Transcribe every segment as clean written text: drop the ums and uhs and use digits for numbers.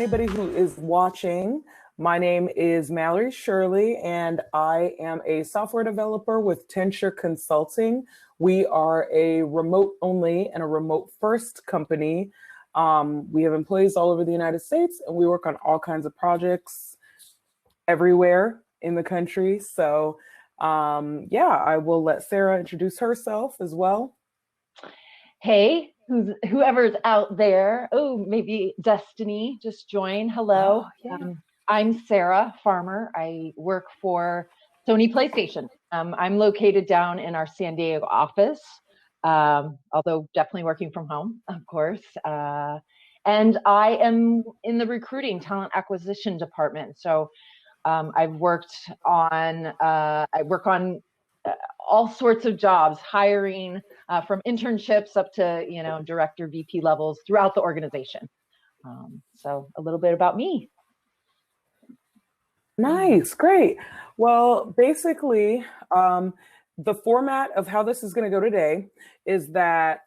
anybody who is watching, my name is Mallory Shirley, and I am a software developer with Tensure Consulting. We are a remote only and a remote first company. We have employees all over the United States, and we work on all kinds of projects everywhere in the country. So yeah, I will let Sarah introduce herself as well. Hey, whoever's out there. Oh, maybe Destiny just joined. Hello. Oh, yeah. I'm Sarah Farmer. I work for Sony PlayStation. I'm located down in our San Diego office, although definitely working from home, of course. And I am in the recruiting talent acquisition department. So I work on all sorts of jobs, hiring from internships up to director, VP levels throughout the organization. So a little bit about me. Nice, great. Well, basically, the format of how this is going to go today is that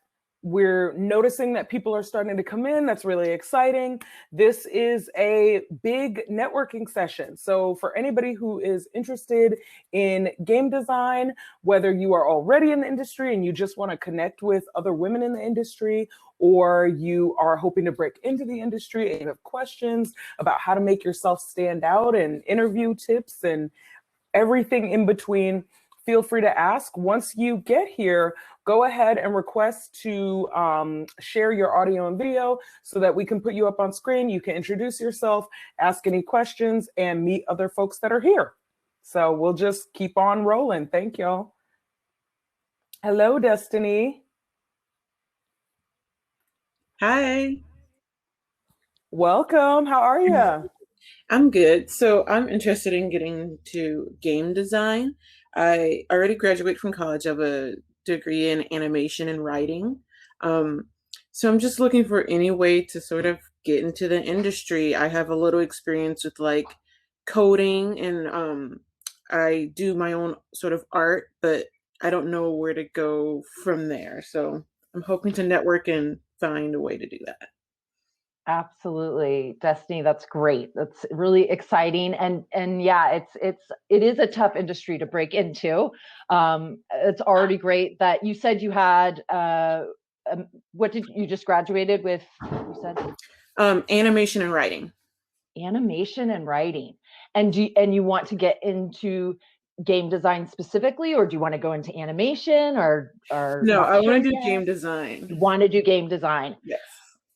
we're noticing that people are starting to come in. That's really exciting. This is a big networking session. So for anybody who is interested in game design, whether you are already in the industry and you just want to connect with other women in the industry, or you are hoping to break into the industry and you have questions about how to make yourself stand out and interview tips and everything in between, feel free to ask. Once you get here, go ahead and request to share your audio and video so that we can put you up on screen. You can introduce yourself, ask any questions, and meet other folks that are here. So we'll just keep on rolling. Thank y'all. Hello, Destiny. Hi. Welcome. How are you? I'm good. So I'm interested in getting to game design. I already graduated from college. I have a degree in animation and writing. So I'm just looking for any way to sort of get into the industry. I have a little experience with like coding and I do my own sort of art, but I don't know where to go from there. So I'm hoping to network and find a way to do that. Absolutely, Destiny. That's great. That's really exciting, and yeah, it is a tough industry to break into. It's already great that you said you had. What did you just graduated with? You said Animation and writing. Animation and writing, and you want to get into game design specifically, or do you want to go into animation, or No, I want to do game design. You want to do game design? Yes.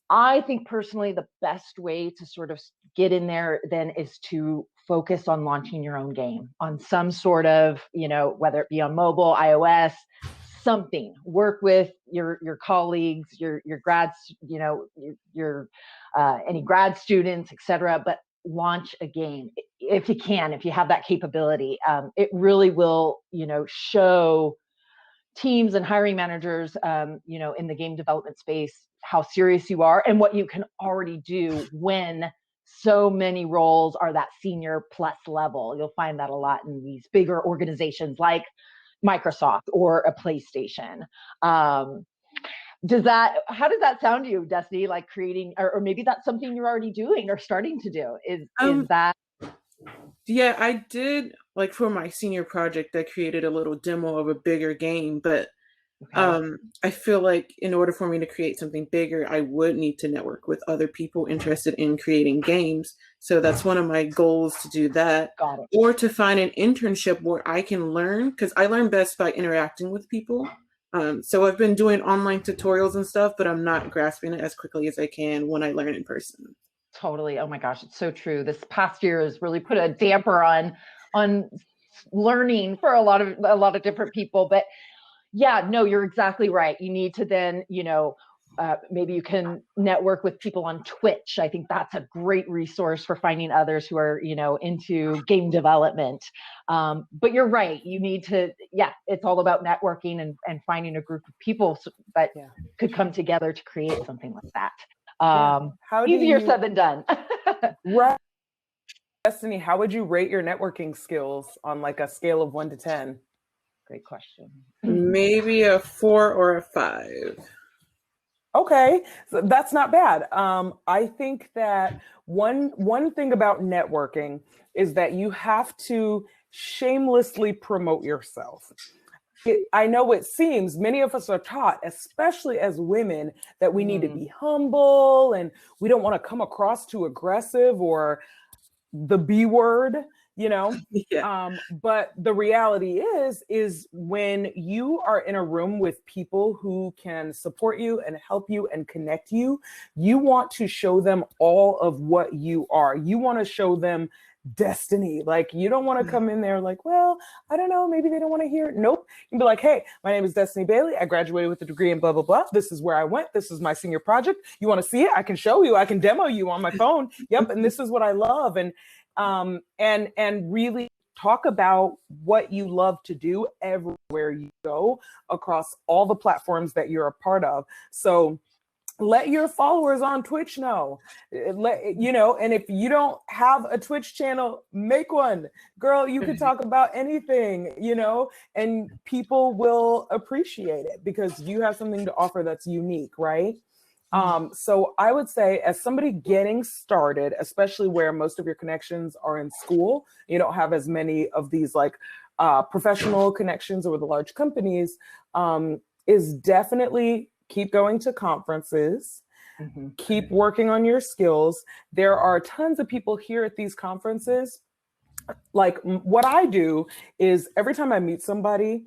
I think personally the best way to sort of get in there then is to focus on launching your own game on some sort of, whether it be on mobile, iOS, something. Work with your colleagues, your grads, your any grad students, etc. But launch a game if you can, if you have that capability. It really will, show teams and hiring managers, in the game development space, how serious you are and what you can already do when so many roles are that senior plus level. You'll find that a lot in these bigger organizations like Microsoft or a PlayStation. How does that sound to you, Destiny? Like creating, or maybe that's something you're already doing or starting to do. Is that? Yeah, I did, like for my senior project, I created a little demo of a bigger game, but okay. I feel like in order for me to create something bigger, I would need to network with other people interested in creating games. So that's one of my goals, to do that. Got it. Or to find an internship where I can learn, because I learn best by interacting with people. So I've been doing online tutorials and stuff, but I'm not grasping it as quickly as I can when I learn in person. Totally. Oh my gosh, it's so true. This past year has really put a damper on learning for a lot of different people. But yeah, no, you're exactly right. You need to then, maybe you can network with people on Twitch. I think that's a great resource for finding others who are, into game development. But you're right. You need to, it's all about networking and finding a group of people that could come together to create something like that. Easier said than done. Right. Destiny, how would you rate your networking skills on like a scale of 1 to 10? Great question. Maybe a 4 or a 5. Okay, so that's not bad. I think that one thing about networking is that you have to shamelessly promote yourself. I know it seems many of us are taught, especially as women, that we need to be humble and we don't want to come across too aggressive or the B word, you know. Yeah. But the reality is when you are in a room with people who can support you and help you and connect you, you want to show them all of what you are. You want to show them destiny. Like, you don't want to come in there like, well, I don't know, maybe they don't want to hear it. Nope. You can be like, hey, my name is Destiny Bailey. I graduated with a degree in blah, blah, blah. This is where I went. This is my senior project. You want to see it? I can show you. I can demo you on my phone. Yep. And this is what I love. And really talk about what you love to do everywhere you go across all the platforms that you're a part of. So let your followers on Twitch know. And if you don't have a Twitch channel, make one. Girl, you could talk about anything, and people will appreciate it because you have something to offer that's unique, right? So I would say, as somebody getting started, especially where most of your connections are in school, you don't have as many of these like professional connections or with the large companies, is definitely keep going to conferences, keep working on your skills. There are tons of people here at these conferences. Like, what I do is every time I meet somebody,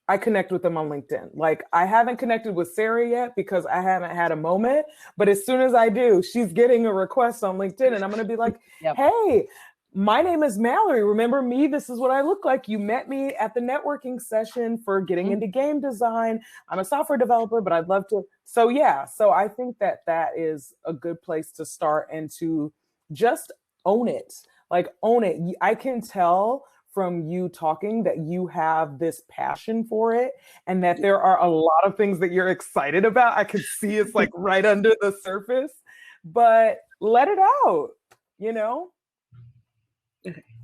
I connect with them on LinkedIn. Like, I haven't connected with Sarah yet because I haven't had a moment, but as soon as I do, she's getting a request on LinkedIn and I'm going to be like, hey, my name is Mallory. Remember me? This is what I look like. You met me at the networking session for getting into game design. I'm a software developer, but I'd love to. So yeah, so I think that is a good place to start and to just own it. Like, own it. I can tell from you talking that you have this passion for it and that there are a lot of things that you're excited about. I can see it's like right under the surface, but let it out,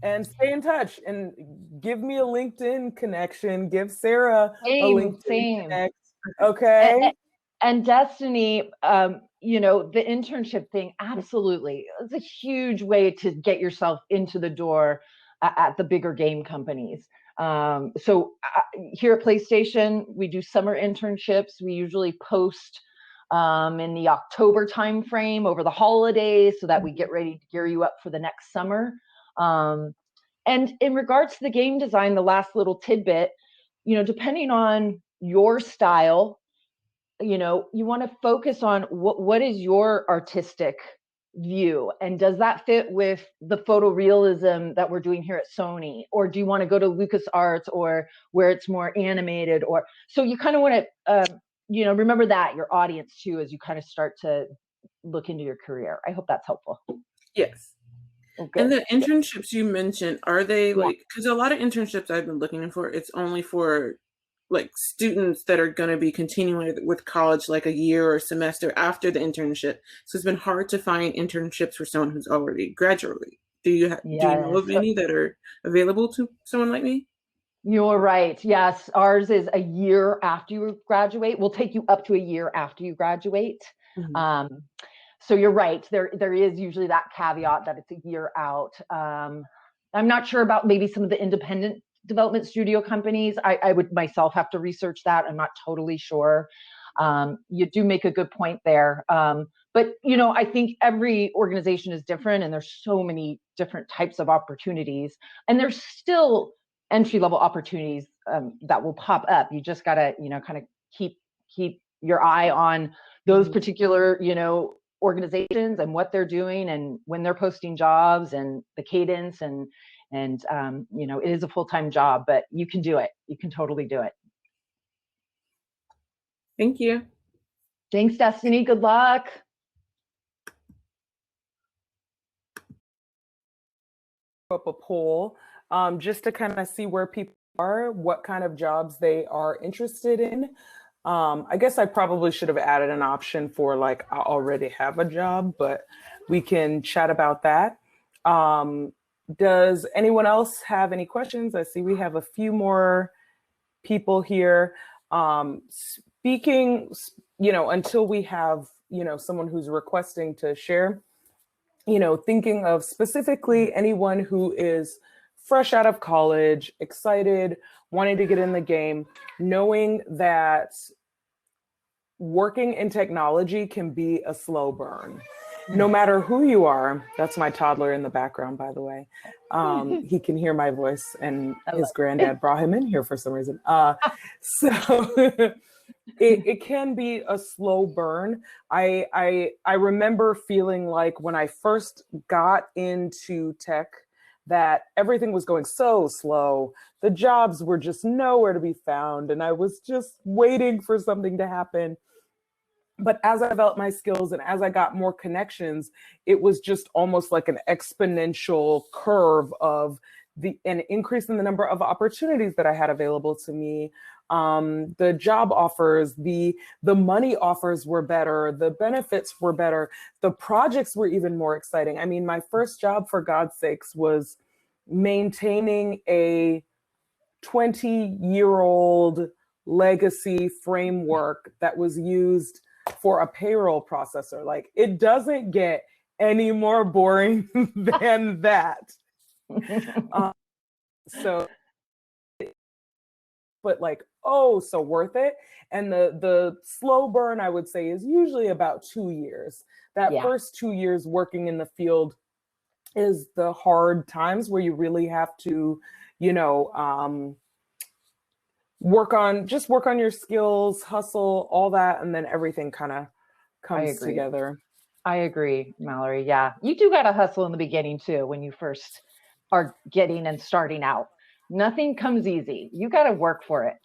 and stay in touch and give me a LinkedIn connection. Give Sarah a LinkedIn connection. Okay. And Destiny, the internship thing, absolutely. It's a huge way to get yourself into the door at the bigger game companies. So here at PlayStation, we do summer internships. We usually post in the October timeframe over the holidays so that we get ready to gear you up for the next summer. And in regards to the game design, the last little tidbit, depending on your style, you want to focus on what is your artistic view, and does that fit with the photorealism that we're doing here at Sony, or do you want to go to LucasArts or where it's more animated? Or so you kind of want to remember that your audience too as you kind of start to look into your career. I hope that's helpful. Yes. And the internships you mentioned, are they like, because a lot of internships I've been looking for, it's only for like students that are going to be continuing with college like a year or semester after the internship. So it's been hard to find internships for someone who's already graduated. Do you know of any that are available to someone like me? You're right. Yes. Ours is a year after you graduate. We'll take you up to a year after you graduate. So you're right. There is usually that caveat that it's a year out. I'm not sure about maybe some of the independent development studio companies. I would myself have to research that. I'm not totally sure. You do make a good point there. But, I think every organization is different and there's so many different types of opportunities, and there's still entry-level opportunities that will pop up. You just got to, kind of keep your eye on those particular, organizations and what they're doing and when they're posting jobs and the cadence and it is a full-time job, but you can do it. You can totally do it. Thank you. Thanks, Destiny. Good luck. Up a poll just to kind of see where people are, what kind of jobs they are interested in. I guess I probably should have added an option for like, I already have a job, but we can chat about that. Does anyone else have any questions? I see we have a few more people here. Speaking until we have, someone who's requesting to share, thinking of specifically anyone who is fresh out of college, excited, wanting to get in the game, knowing that working in technology can be a slow burn. No matter who you are. That's my toddler in the background, by the way. He can hear my voice, and his granddad brought him in here for some reason. So it can be a slow burn. I remember feeling like when I first got into tech that everything was going so slow. The jobs were just nowhere to be found, and I was just waiting for something to happen. But as I developed my skills and as I got more connections, it was just almost like an exponential curve of an increase in the number of opportunities that I had available to me. The job offers, the money offers were better, the benefits were better, the projects were even more exciting. I mean, my first job, for God's sakes, was maintaining a 20-year-old legacy framework that was used for a payroll processor. Like, it doesn't get any more boring than that. So, but like, oh, so worth it. And the slow burn, I would say, is usually about 2 years. That first 2 years working in the field is the hard times where you really have to, work on your skills, hustle, all that, and then everything kind of comes together. I agree, Mallory. Yeah, you do got to hustle in the beginning too when you first are getting and starting out. Nothing comes easy. You got to work for it.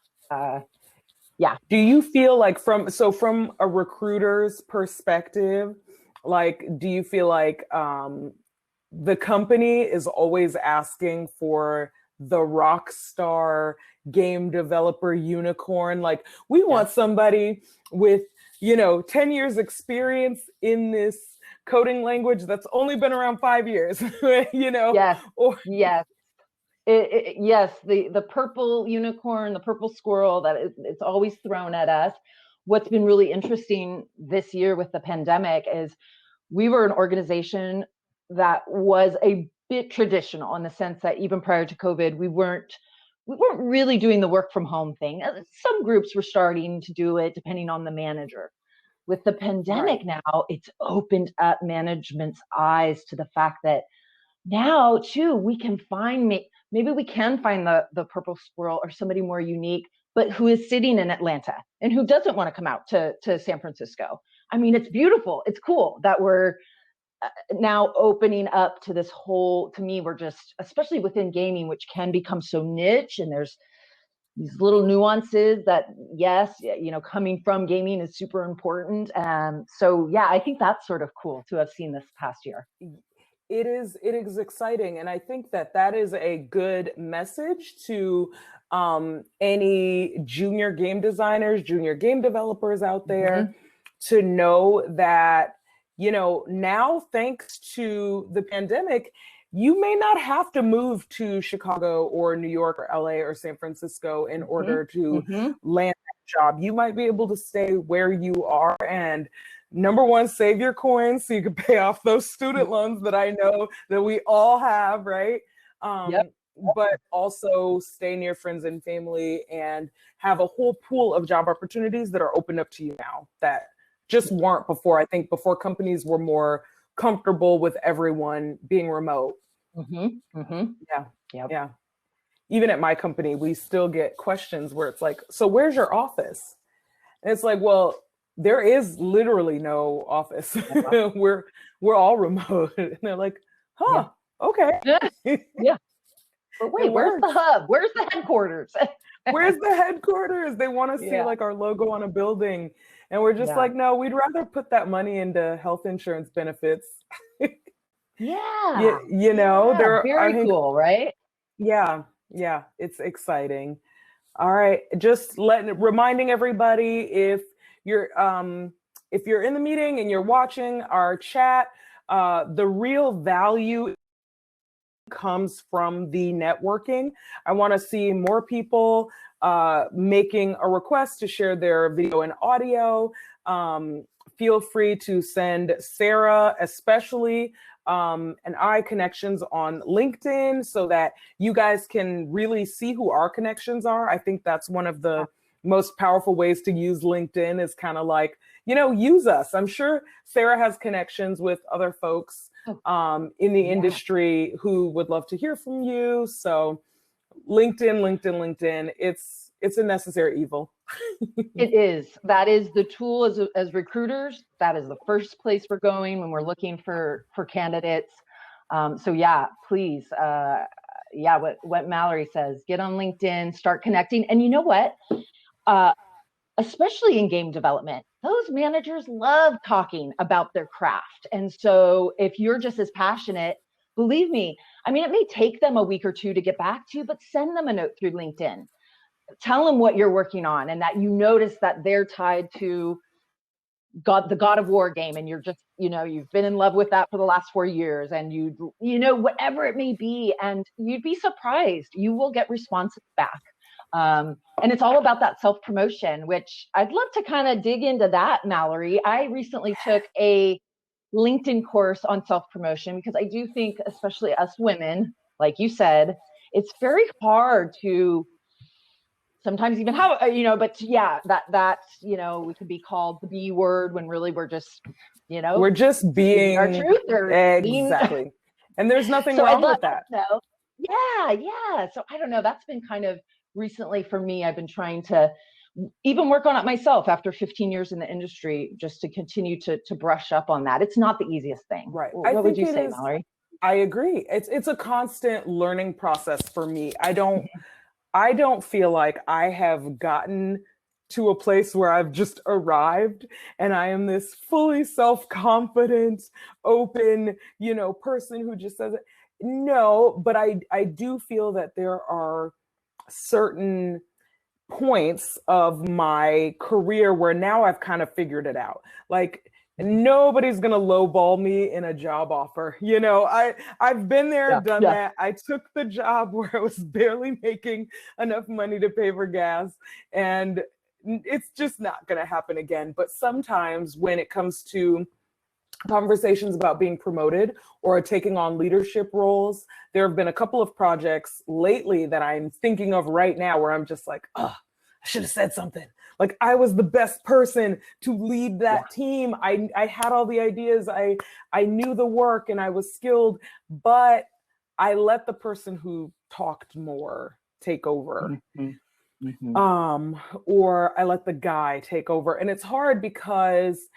Yeah. Do you feel like from a recruiter's perspective, like, do you feel like the company is always asking for the rock star game developer unicorn? Like, we want somebody with 10 years experience in this coding language that's only been around 5 years, Yes. Yes. Yes, the purple unicorn, the purple squirrel that it's always thrown at us. What's been really interesting this year with the pandemic is we were an organization that was a bit traditional in the sense that even prior to COVID, we weren't really doing the work from home thing. Some groups were starting to do it depending on the manager. With the pandemic now, it's opened up management's eyes to the fact that now too, we can find maybe we can find the purple squirrel or somebody more unique, but who is sitting in Atlanta and who doesn't want to come out to San Francisco. I mean, it's beautiful. It's cool that we're now opening up to this whole, to me, we're just, especially within gaming, which can become so niche, and there's these little nuances that, yes, coming from gaming is super important. So yeah, I think that's sort of cool to have seen this past year. It is exciting. And I think that is a good message to any junior game designers, junior game developers out there, to know that, now, thanks to the pandemic, you may not have to move to Chicago or New York or LA or San Francisco in order to land that job. You might be able to stay where you are and, number one, save your coins so you can pay off those student loans that I know that we all have, right? But also stay near friends and family and have a whole pool of job opportunities that are opened up to you now that just weren't before. I think before, companies were more comfortable with everyone being remote. Yeah. Even at my company, we still get questions where it's like, so where's your office? And it's like, well, there is literally no office. we're all remote. And they're like, okay. Yeah. But wait, where's the hub? Where's the headquarters? Where's the headquarters? They want to see like our logo on a building. And we're just like, no, we'd rather put that money into health insurance benefits. They're very cool, right? Yeah, it's exciting. All right, just reminding everybody, if you're in the meeting and you're watching our chat, the real value comes from the networking. I want to see more people making a request to share their video and audio. Feel free to send Sarah, especially, and I connections on LinkedIn so that you guys can really see who our connections are. I think that's one of the most powerful ways to use LinkedIn, is kind of like, use us. I'm sure Sarah has connections with other folks in the industry who would love to hear from you. So LinkedIn, it's a necessary evil. It is. That is the tool as recruiters. That is the first place we're going when we're looking for candidates. So yeah, please. What Mallory says, get on LinkedIn, start connecting. And you know what? Especially in game development, those managers love talking about their craft. And so if you're just as passionate, believe me, I mean, it may take them a week or two to get back to you, but send them a note through LinkedIn. Tell them what you're working on and that you notice that they're tied to the God of War game, and you're just, you've been in love with that for the last 4 years, and whatever it may be, and you'd be surprised. You will get responses back. And it's all about that self-promotion, which I'd love to kind of dig into that, Mallory. I recently took a LinkedIn course on self-promotion because I do think, especially us women, like you said, it's very hard to sometimes even have, but yeah, that we could be called the B word when really we're just, we're just being our truth or exactly. And there's nothing wrong with that. Yeah. So I don't know. That's been kind of recently for me. I've been trying to even work on it myself after 15 years in the industry, just to continue to brush up on that. It's not the easiest thing. Right. What would you say, Mallory? I agree. It's a constant learning process for me. I don't feel like I have gotten to a place where I've just arrived and I am this fully self-confident, open, person who just says it. No, but I do feel that there are certain points of my career where now I've kind of figured it out. Like, nobody's gonna lowball me in a job offer. I've been there, done that. I took the job where I was barely making enough money to pay for gas, and it's just not gonna happen again. But sometimes when it comes to conversations about being promoted or taking on leadership roles, there have been a couple of projects lately that I'm thinking of right now where I'm just like, oh, I should have said something. Like, I was the best person to lead that team. I had all the ideas. I knew the work and I was skilled, but I let the person who talked more take over. Or I let the guy take over. And it's hard because,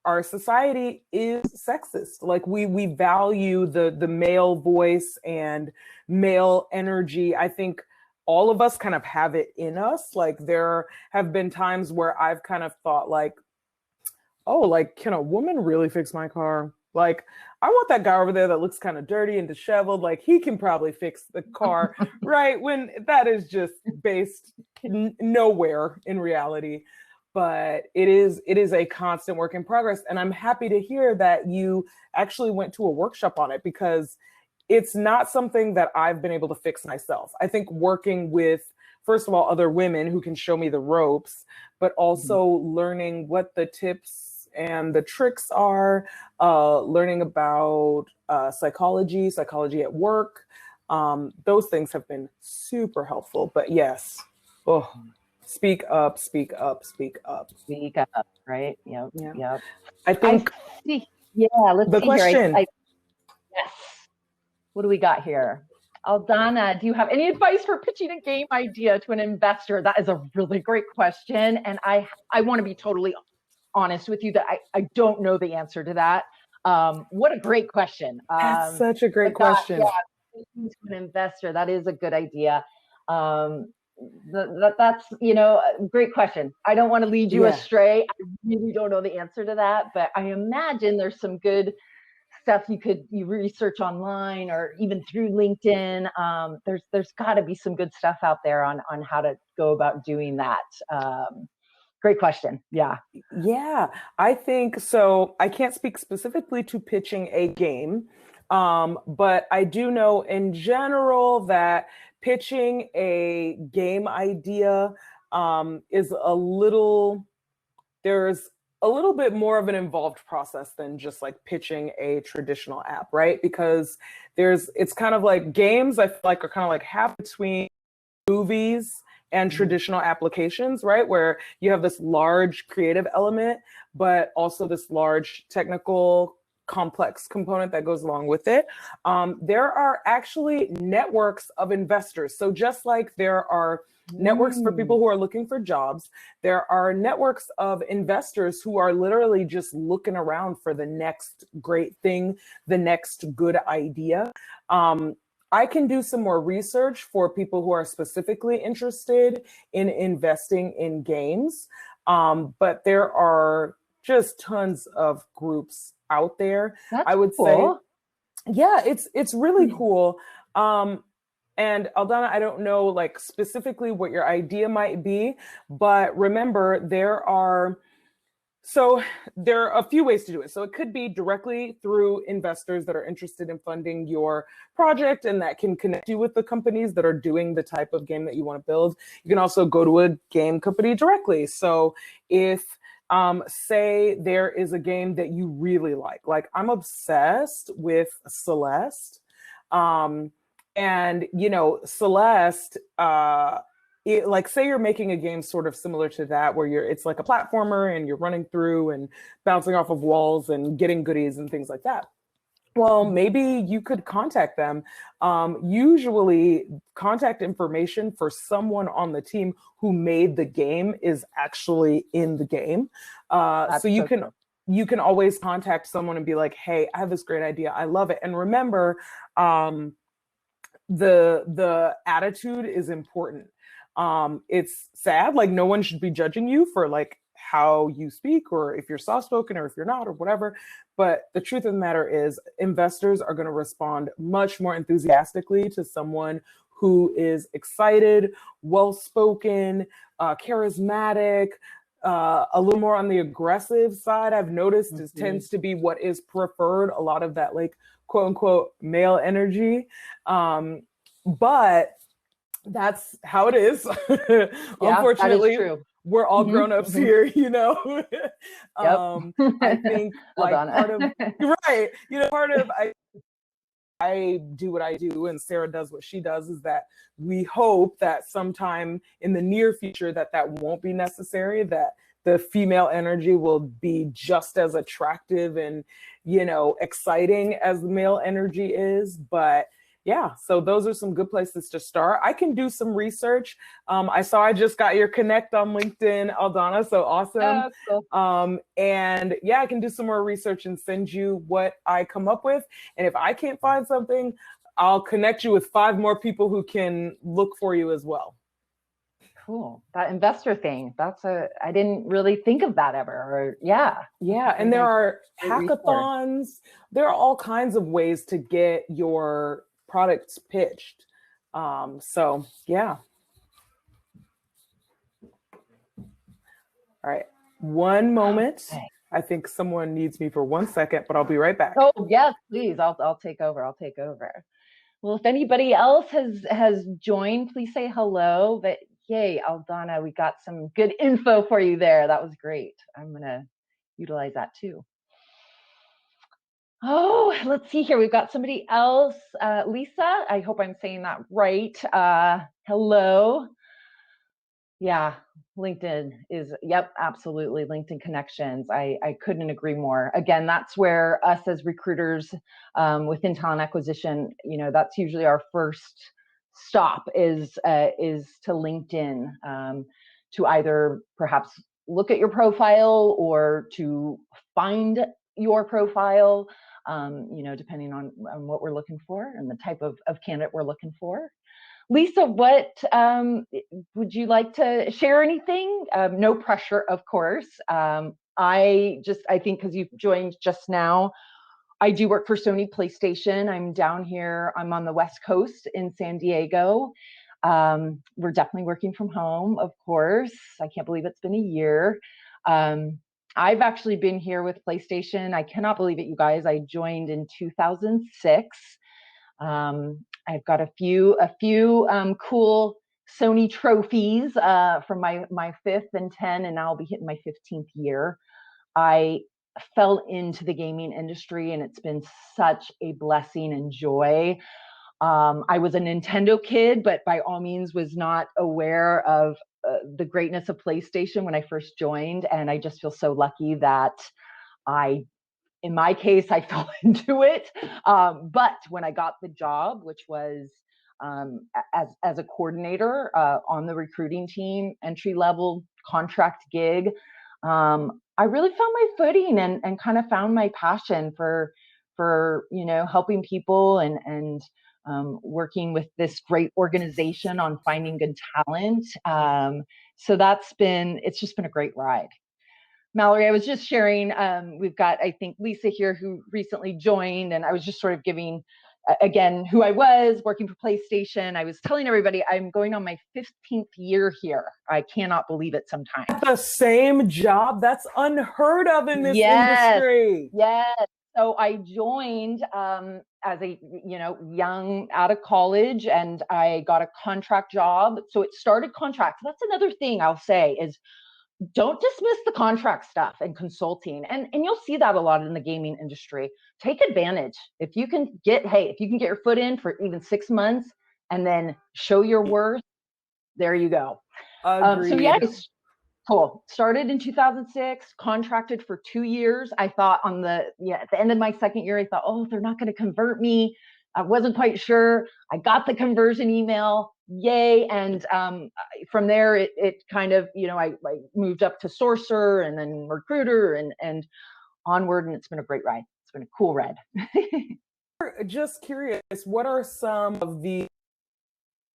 our society is sexist. Like, we value the male voice and male energy. I think all of us kind of have it in us. Like, there have been times where I've kind of thought like, oh, like, can a woman really fix my car? Like, I want that guy over there that looks kind of dirty and disheveled. Like, he can probably fix the car, right? When that is just based nowhere in reality. But it is a constant work in progress. And I'm happy to hear that you actually went to a workshop on it, because it's not something that I've been able to fix myself. I think working with, first of all, other women who can show me the ropes, but also learning what the tips and the tricks are, learning about psychology at work. Those things have been super helpful. But yes, speak up, right? Yep. I think let's the see question. Here. Yes. What do we got here? Aldana, do you have any advice for pitching a game idea to an investor? That is a really great question. And I want to be totally honest with you that I don't know the answer to that. What a great question. That's such a great question. To an investor, that is a good idea. That's a great question. I don't want to lead you astray. I really don't know the answer to that, but I imagine there's some good stuff you research online or even through LinkedIn. There's got to be some good stuff out there on how to go about doing that. Great question. Yeah, I think so. I can't speak specifically to pitching a game, But I do know in general that pitching a game idea is there's a little bit more of an involved process than just like pitching a traditional app, right? Because it's kind of like games, I feel like, are kind of like half between movies and traditional applications, right? Where you have this large creative element, but also this large technical complex component that goes along with it. There are actually networks of investors. So just like there are networks for people who are looking for jobs, there are networks of investors who are literally just looking around for the next great thing, the next good idea. I can do some more research for people who are specifically interested in investing in games. But there are just tons of groups out there. That's I would cool. say, yeah, it's really cool. And Aldana, I don't know like specifically what your idea might be, but remember so there are a few ways to do it. So it could be directly through investors that are interested in funding your project and that can connect you with the companies that are doing the type of game that you want to build. You can also go to a game company directly. So if say there is a game that you really like I'm obsessed with Celeste. And Celeste, like say you're making a game sort of similar to that where it's like a platformer and you're running through and bouncing off of walls and getting goodies and things like that. Well, maybe you could contact them. Usually contact information for someone on the team who made the game is actually in the game. So you can always contact someone and be like, hey, I have this great idea, I love it. And remember, the attitude is important. It's sad, like no one should be judging you for like how you speak or if you're soft spoken or if you're not or whatever. But the truth of the matter is investors are going to respond much more enthusiastically to someone who is excited, well-spoken, charismatic, a little more on the aggressive side. I've noticed it tends to be what is preferred, a lot of that like quote unquote male energy. But that's how it is. Yeah, Unfortunately, that is true. We're all grown-ups here, Yep. I think like part of right, part of I do what I do and Sarah does what she does is that we hope that sometime in the near future that won't be necessary, that the female energy will be just as attractive and, exciting as the male energy is. But yeah, so those are some good places to start. I can do some research. I saw I just got your connect on LinkedIn, Aldana, so awesome. Cool. And yeah, I can do some more research and send you what I come up with. And if I can't find something, I'll connect you with 5 more people who can look for you as well. Cool. That investor thing, I didn't really think of that ever. Or yeah. And there are hackathons. There are all kinds of ways to get your products pitched. So yeah. All right. One moment. Okay. I think someone needs me for 1 second, but I'll be right back. Oh yes, please. I'll take over. Well, if anybody else has joined, please say hello. But yay, Aldana, we got some good info for you there. That was great. I'm gonna utilize that too. Oh, let's see here. We've got somebody else. Lisa, I hope I'm saying that right. Hello. Yeah, LinkedIn is, yep, absolutely. LinkedIn connections. I couldn't agree more. Again, that's where us as recruiters within talent acquisition, that's usually our first stop is to LinkedIn, to either perhaps look at your profile or to find your profile, depending on what we're looking for and the type of candidate we're looking for. Lisa, what would you like to share anything? No pressure, of course. I think because you've joined just now, I do work for Sony PlayStation. I'm down here. I'm on the West Coast in San Diego. We're definitely working from home, of course. I can't believe it's been a year. I've actually been here with PlayStation. I cannot believe it, you guys. I joined in 2006. I've got a few cool Sony trophies from my fifth and 10, and now I'll be hitting my 15th year. I fell into the gaming industry, and it's been such a blessing and joy. I was a Nintendo kid, but by all means was not aware of the greatness of PlayStation when I first joined. And I just feel so lucky that in my case, I fell into it. But when I got the job, which was as a coordinator on the recruiting team, entry level contract gig, I really found my footing and kind of found my passion for helping people and working with this great organization on finding good talent. So it's just been a great ride. Mallory, I was just sharing, we've got, I think, Lisa here who recently joined, and I was just sort of giving, again, who I was working for PlayStation. I was telling everybody I'm going on my 15th year here. I cannot believe it sometimes. The same job? That's unheard of in this industry. Yes. So I joined as a young out of college, and I got a contract job. So it started contract. That's another thing I'll say is don't dismiss the contract stuff and consulting. And you'll see that a lot in the gaming industry. Take advantage. If you can get your foot in for even 6 months and then show your worth, there you go. So yeah, cool. Started in 2006, contracted for 2 years. I thought at the end of my second year, I thought, oh, they're not going to convert me. I wasn't quite sure. I got the conversion email, yay. And from there, it kind of, I moved up to sourcer and then recruiter and onward. And it's been a great ride. It's been a cool ride. Just curious, what are some of the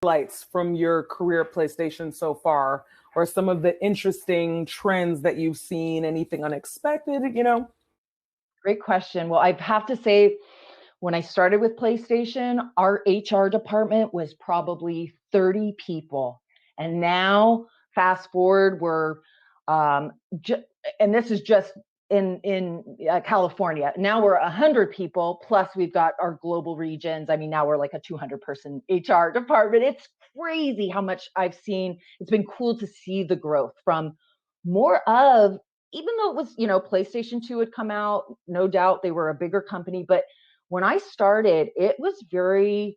highlights from your career at PlayStation so far, or some of the interesting trends that you've seen? Anything unexpected, Great question. Well, I have to say, when I started with PlayStation, our HR department was probably 30 people. And now, fast forward, we're, and this is just in California. Now we're 100 people, plus we've got our global regions. I mean, now we're like a 200-person HR department. It's crazy how much I've seen. It's been cool to see the growth from more of, even though it was, PlayStation 2 had come out, no doubt they were a bigger company, but when I started, it was very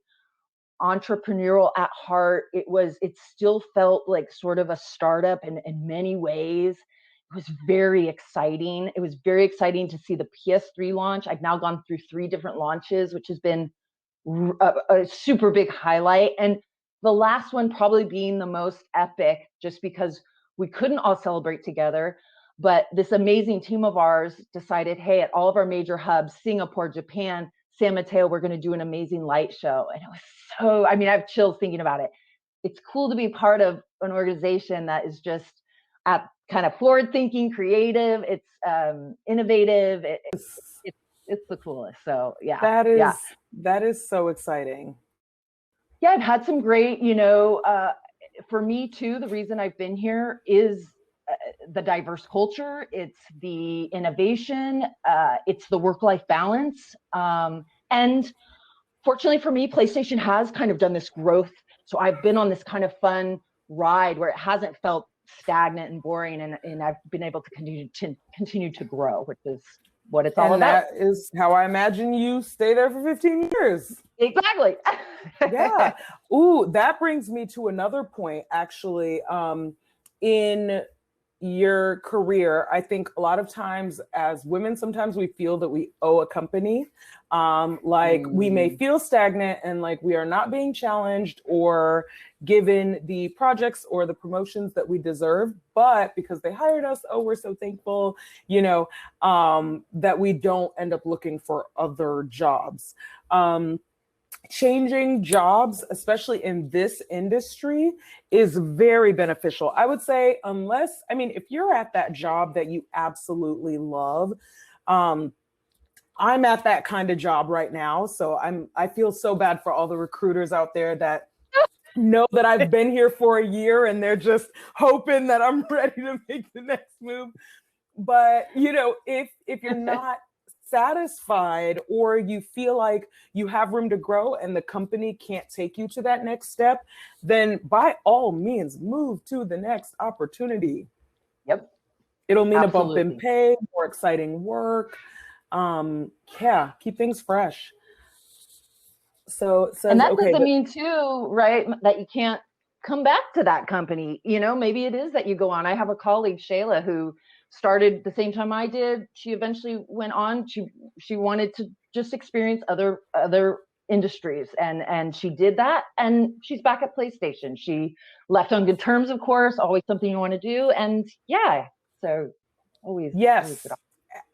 entrepreneurial at heart. It still felt like sort of a startup in many ways. It was very exciting. It was very exciting to see the PS3 launch. I've now gone through 3 different launches, which has been a super big highlight. And the last one probably being the most epic, just because we couldn't all celebrate together. But this amazing team of ours decided, hey, at all of our major hubs, Singapore, Japan, San Mateo, we're going to do an amazing light show. And it was I have chills thinking about it. It's cool to be part of an organization that is just at kind of forward thinking, creative. It's innovative. It's the coolest. So yeah. That is so exciting. Yeah, I've had some great, for me too, the reason I've been here is the diverse culture, it's the innovation, it's the work-life balance. And fortunately for me, PlayStation has kind of done this growth. So I've been on this kind of fun ride where it hasn't felt stagnant and boring, and I've been able to continue to grow, which is what it's all about. That is how I imagine you stay there for 15 years. Exactly. Yeah. Ooh, that brings me to another point, actually. In your career, I think a lot of times as women, sometimes we feel that we owe a company. We may feel stagnant and like we are not being challenged or given the projects or the promotions that we deserve, but because they hired us, oh, we're so thankful, that we don't end up looking for other jobs. Changing jobs, especially in this industry, is very beneficial. I would say, if you're at that job that you absolutely love, I'm at that kind of job right now. So I feel so bad for all the recruiters out there that know that I've been here for a year and they're just hoping that I'm ready to make the next move. But if you're not satisfied, or you feel like you have room to grow and the company can't take you to that next step, then by all means move to the next opportunity. Yep. It'll mean Absolutely. a bump in pay, more exciting work. Yeah, keep things fresh. So it says, And that okay, doesn't mean too, right, that you can't come back to that company. Maybe it is that you go on. I have a colleague, Shayla, who started the same time I did. She eventually went on. She wanted to just experience other industries, and she did that, and she's back at PlayStation. She left on good terms, of course, always something you want to do. And yeah, so always yes, good.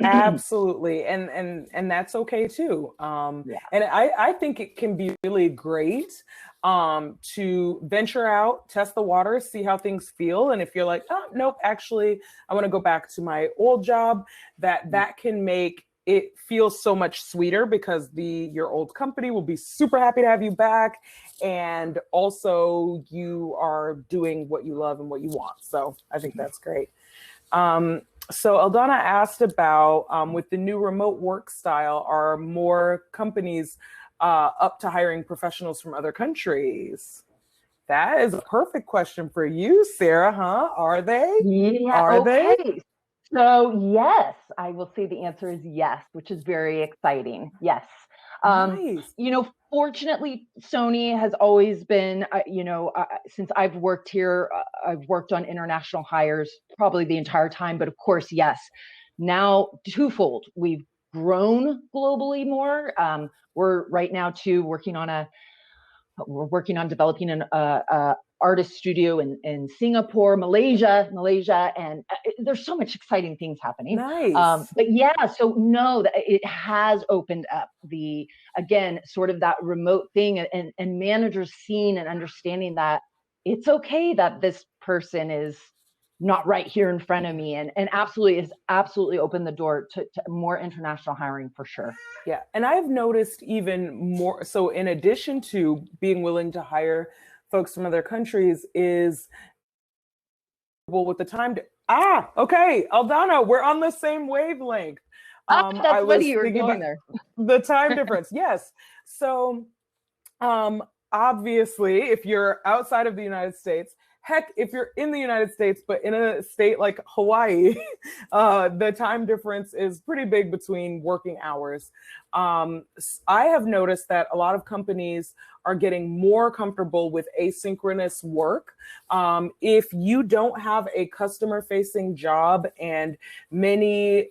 absolutely. And that's okay too. Yeah. And I think it can be really great to venture out, test the waters, see how things feel. And if you're like, oh, nope, actually, I want to go back to my old job, that can make it feel so much sweeter, because your old company will be super happy to have you back. And also you are doing what you love and what you want. So I think that's great. So Aldana asked about, with the new remote work style, are more companies up to hiring professionals from other countries? That is a perfect question for you, Sarah, huh? Are they? Yeah, Are okay. they? So yes, I will say the answer is yes, which is very exciting. Yes. Nice. Fortunately, Sony has always been, since I've worked here, I've worked on international hires probably the entire time. But of course, yes, now twofold. We've grown globally more. We're right now too we're working on developing an artist studio in Singapore, Malaysia, and there's so much exciting things happening. Nice. But yeah, so no, it has opened up again, sort of that remote thing, and managers seeing and understanding that it's okay that this person is not right here in front of me, and absolutely opened the door to more international hiring for sure. Yeah. And I've noticed even more so, in addition to being willing to hire folks from other countries, is with the time to, okay, Aldana, we're on the same wavelength. That's I funny was you were thinking going about there. the time difference. Yes. So obviously, if you're outside of the United States, heck, if you're in the United States, but in a state like Hawaii, the time difference is pretty big between working hours. I have noticed that a lot of companies are getting more comfortable with asynchronous work. If you don't have a customer facing job, and many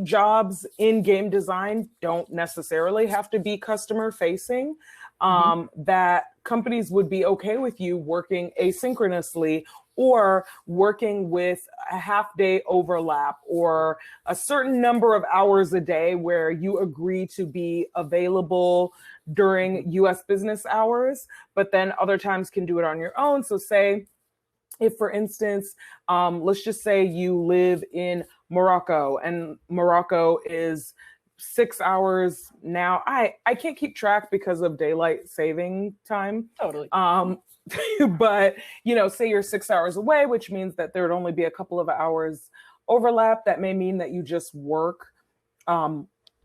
jobs in game design don't necessarily have to be customer facing, that companies would be okay with you working asynchronously, or working with a half day overlap, or a certain number of hours a day where you agree to be available during US business hours, but then other times can do it on your own. So say, if for instance, let's just say you live in Morocco, and Morocco is 6 hours now. I can't keep track because of daylight saving time. Totally. But say you're 6 hours away, which means that there would only be a couple of hours overlap. That may mean that you just work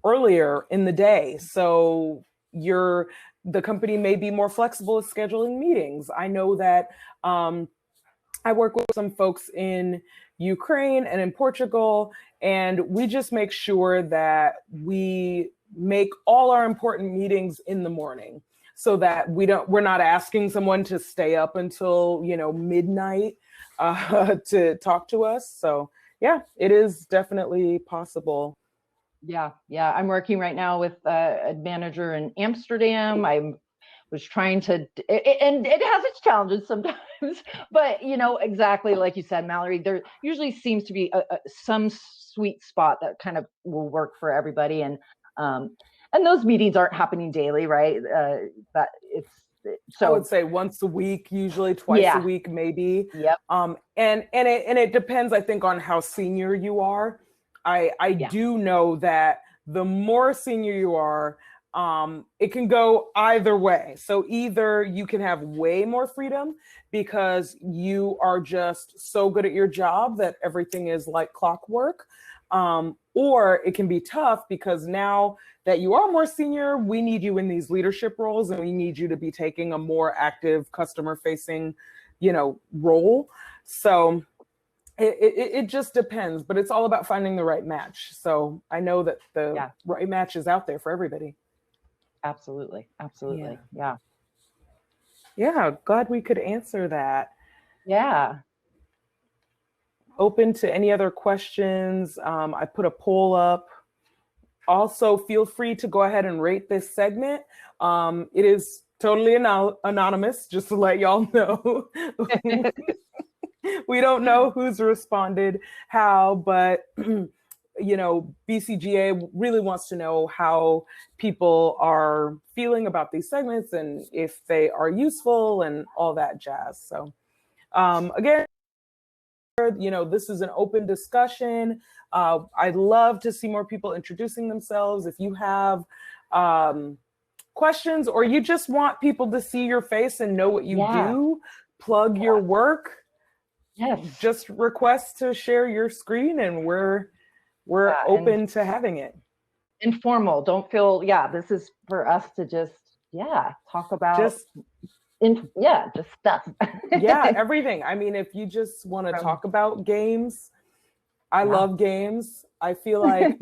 earlier in the day. So the company may be more flexible with scheduling meetings. I know that I work with some folks in Ukraine and in Portugal, and we just make sure that we make all our important meetings in the morning, so that we're not asking someone to stay up until midnight to talk to us. So yeah, it is definitely possible. Yeah. I'm working right now with a manager in Amsterdam. I was trying to, and it has its challenges sometimes, but exactly like you said, Mallory, there usually seems to be some sweet spot that kind of will work for everybody. And those meetings aren't happening daily, right? That it's, so I would say once a week, usually twice a week, maybe. Yep. And it depends, I think, on how senior you are. I do know that the more senior you are, It can go either way. So either you can have way more freedom because you are just so good at your job that everything is like clockwork. Or it can be tough because now that you are more senior, we need you in these leadership roles and we need you to be taking a more active customer facing, role. So it just depends, but it's all about finding the right match. So I know that the right match is out there for everybody. Absolutely. Absolutely. Yeah. Glad we could answer that. Yeah. Open to any other questions. I put a poll up. Also, feel free to go ahead and rate this segment. It is totally anonymous, just to let y'all know. We don't know who's responded how, but BCGA really wants to know how people are feeling about these segments and if they are useful and all that jazz. So again, this is an open discussion. I'd love to see more people introducing themselves. If you have questions or you just want people to see your face and know what you do, plug your work. Yes. Just request to share your screen and we're open to having it. Informal. Don't feel, this is for us to just, talk about just stuff. Everything. I mean, if you just want to talk about games, I love games. I feel like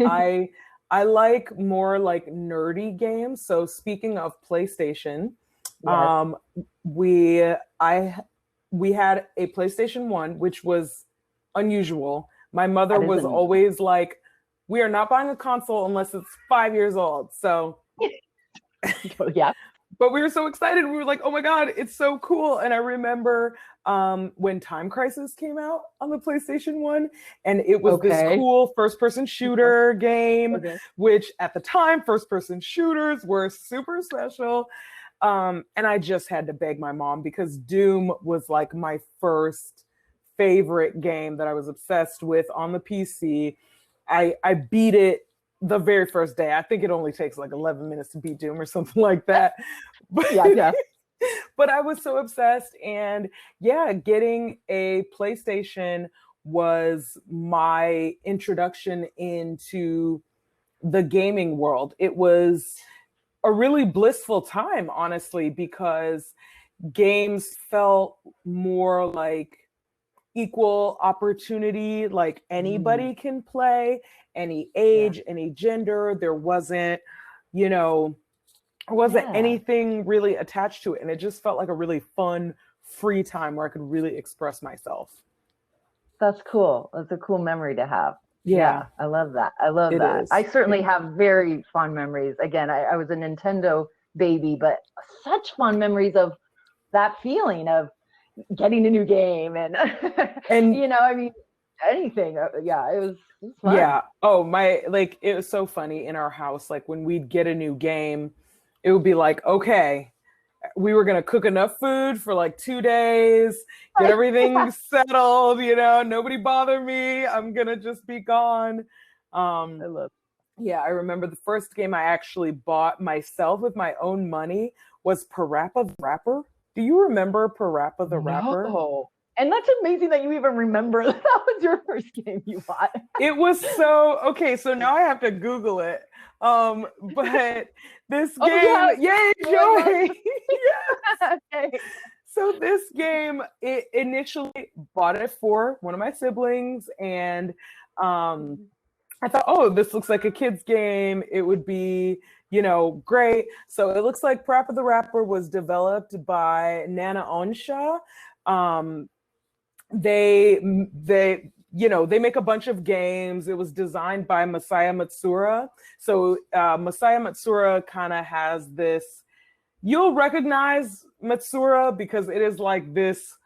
I like more like nerdy games. So speaking of PlayStation, we had a PlayStation 1, which was unusual. My mother was always like, we are not buying a console unless it's 5 years old. So but we were so excited. We were like, oh my God, it's so cool. And I remember when Time Crisis came out on the PlayStation 1, and it was this cool first-person shooter game, which at the time, first-person shooters were super special. And I just had to beg my mom because Doom was like my first favorite game that I was obsessed with on the PC. I beat it the very first day. I think it only takes like 11 minutes to beat Doom or something like that. But, but I was so obsessed. And getting a PlayStation was my introduction into the gaming world. It was a really blissful time, honestly, because games felt more like equal opportunity, like anybody can play, any age, any gender. There wasn't, anything really attached to it. And it just felt like a really fun, free time where I could really express myself. That's cool. That's a cool memory to have. Yeah, I love that. I love that. I certainly have very fond memories. Again, I was a Nintendo baby, but such fond memories of that feeling of getting a new game and I mean, anything. It was fun. Yeah. Oh, it was so funny in our house. Like when we'd get a new game, it would be like, okay, we were going to cook enough food for like 2 days, get everything settled, nobody bother me. I'm going to just be gone. I love it. Yeah. I remember the first game I actually bought myself with my own money was Parappa the Rapper. Do you remember Parappa the Rapper? No. And that's amazing that you even remember that was your first game you bought. It was so now I have to Google it. But this game, yay, Joy! Yes. Okay. So this game, it initially bought it for one of my siblings, and I thought, oh, this looks like a kid's game. It would be, great. So it looks like Parappa the Rapper was developed by Nana Onshaw. They make a bunch of games. It was designed by Masaya Matsuura. So Masaya Matsuura kind of has this, you'll recognize Matsuura because it is like this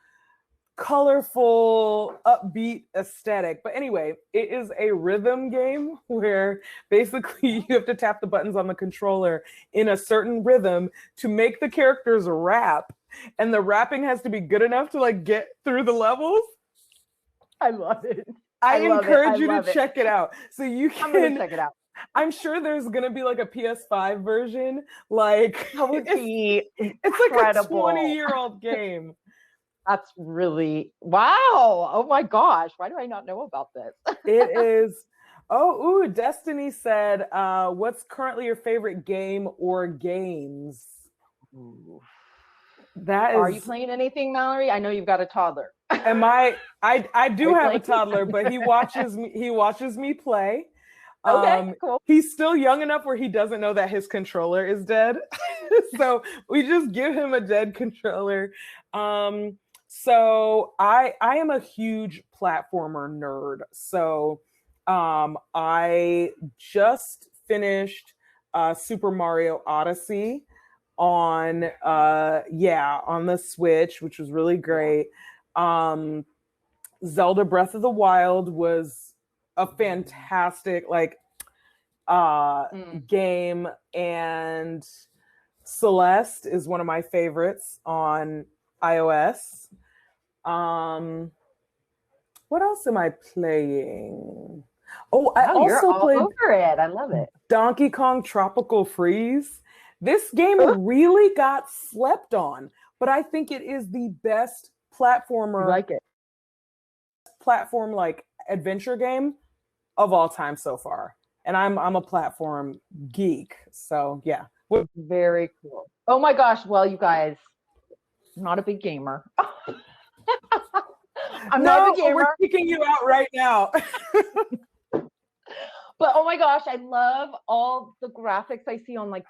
colorful, upbeat aesthetic. But anyway, it is a rhythm game where basically you have to tap the buttons on the controller in a certain rhythm to make the characters rap. And the rapping has to be good enough to like get through the levels. I love it. I encourage you to check it out. So you can I'm gonna check it out. I'm sure there's gonna be like a PS5 version. Like That would be it's like a incredible. 20-year-old game. That's really wow. Oh my gosh. Why do I not know about this? It is. Oh, ooh, Destiny said, what's currently your favorite game or games? Ooh. That Are is. you playing anything, Mallory? I know you've got a toddler. Am I do have a playing? toddler, but he watches me play. Okay, cool. He's still young enough where he doesn't know that his controller is dead. So we just give him a dead controller. So I am a huge platformer nerd. So I just finished Super Mario Odyssey on on the Switch, which was really great. Zelda Breath of the Wild was a fantastic game, and Celeste is one of my favorites on iOS. What else am I playing? Oh, I also played over it. I love it. Donkey Kong Tropical Freeze. This game really got slept on, but I think it is the best platformer. You like it? Platform like adventure game of all time so far. And I'm a platform geek. So yeah. Very cool. Oh my gosh. Well, you guys, I'm not a big gamer. I'm not a big gamer. We're kicking you out right now. But oh my gosh, I love all the graphics I see on like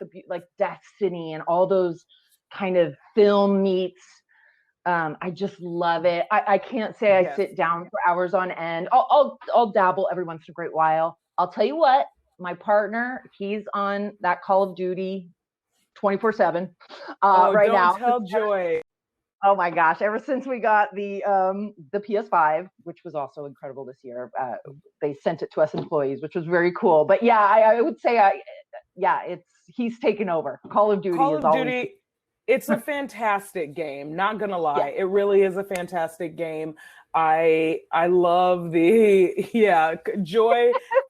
Destiny and all those kind of film meets. I just love it. I can't say I sit down for hours on end. I'll dabble every once in a great while. I'll tell you what, my partner, he's on that Call of Duty 24/7 right now. Don't tell Joy. Oh my gosh! Ever since we got the PS5, which was also incredible this year, they sent it to us employees, which was very cool. But yeah, I would say, he's taken over. Call of Duty. It's a fantastic game. Not gonna lie, it really is a fantastic game. I love Joy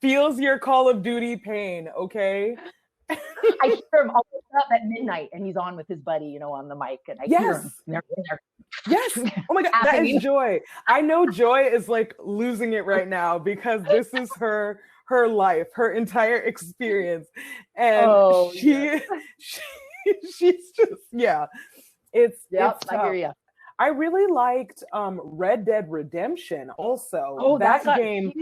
feels your Call of Duty pain. Okay. I hear him all up at midnight, and he's on with his buddy, on the mic, and I hear him. Yes. Oh my God, that is Joy. I know Joy is like losing it right now because this is her life, her entire experience, and she's just it's tough. I hear you. I really liked Red Dead Redemption also. Oh, that game.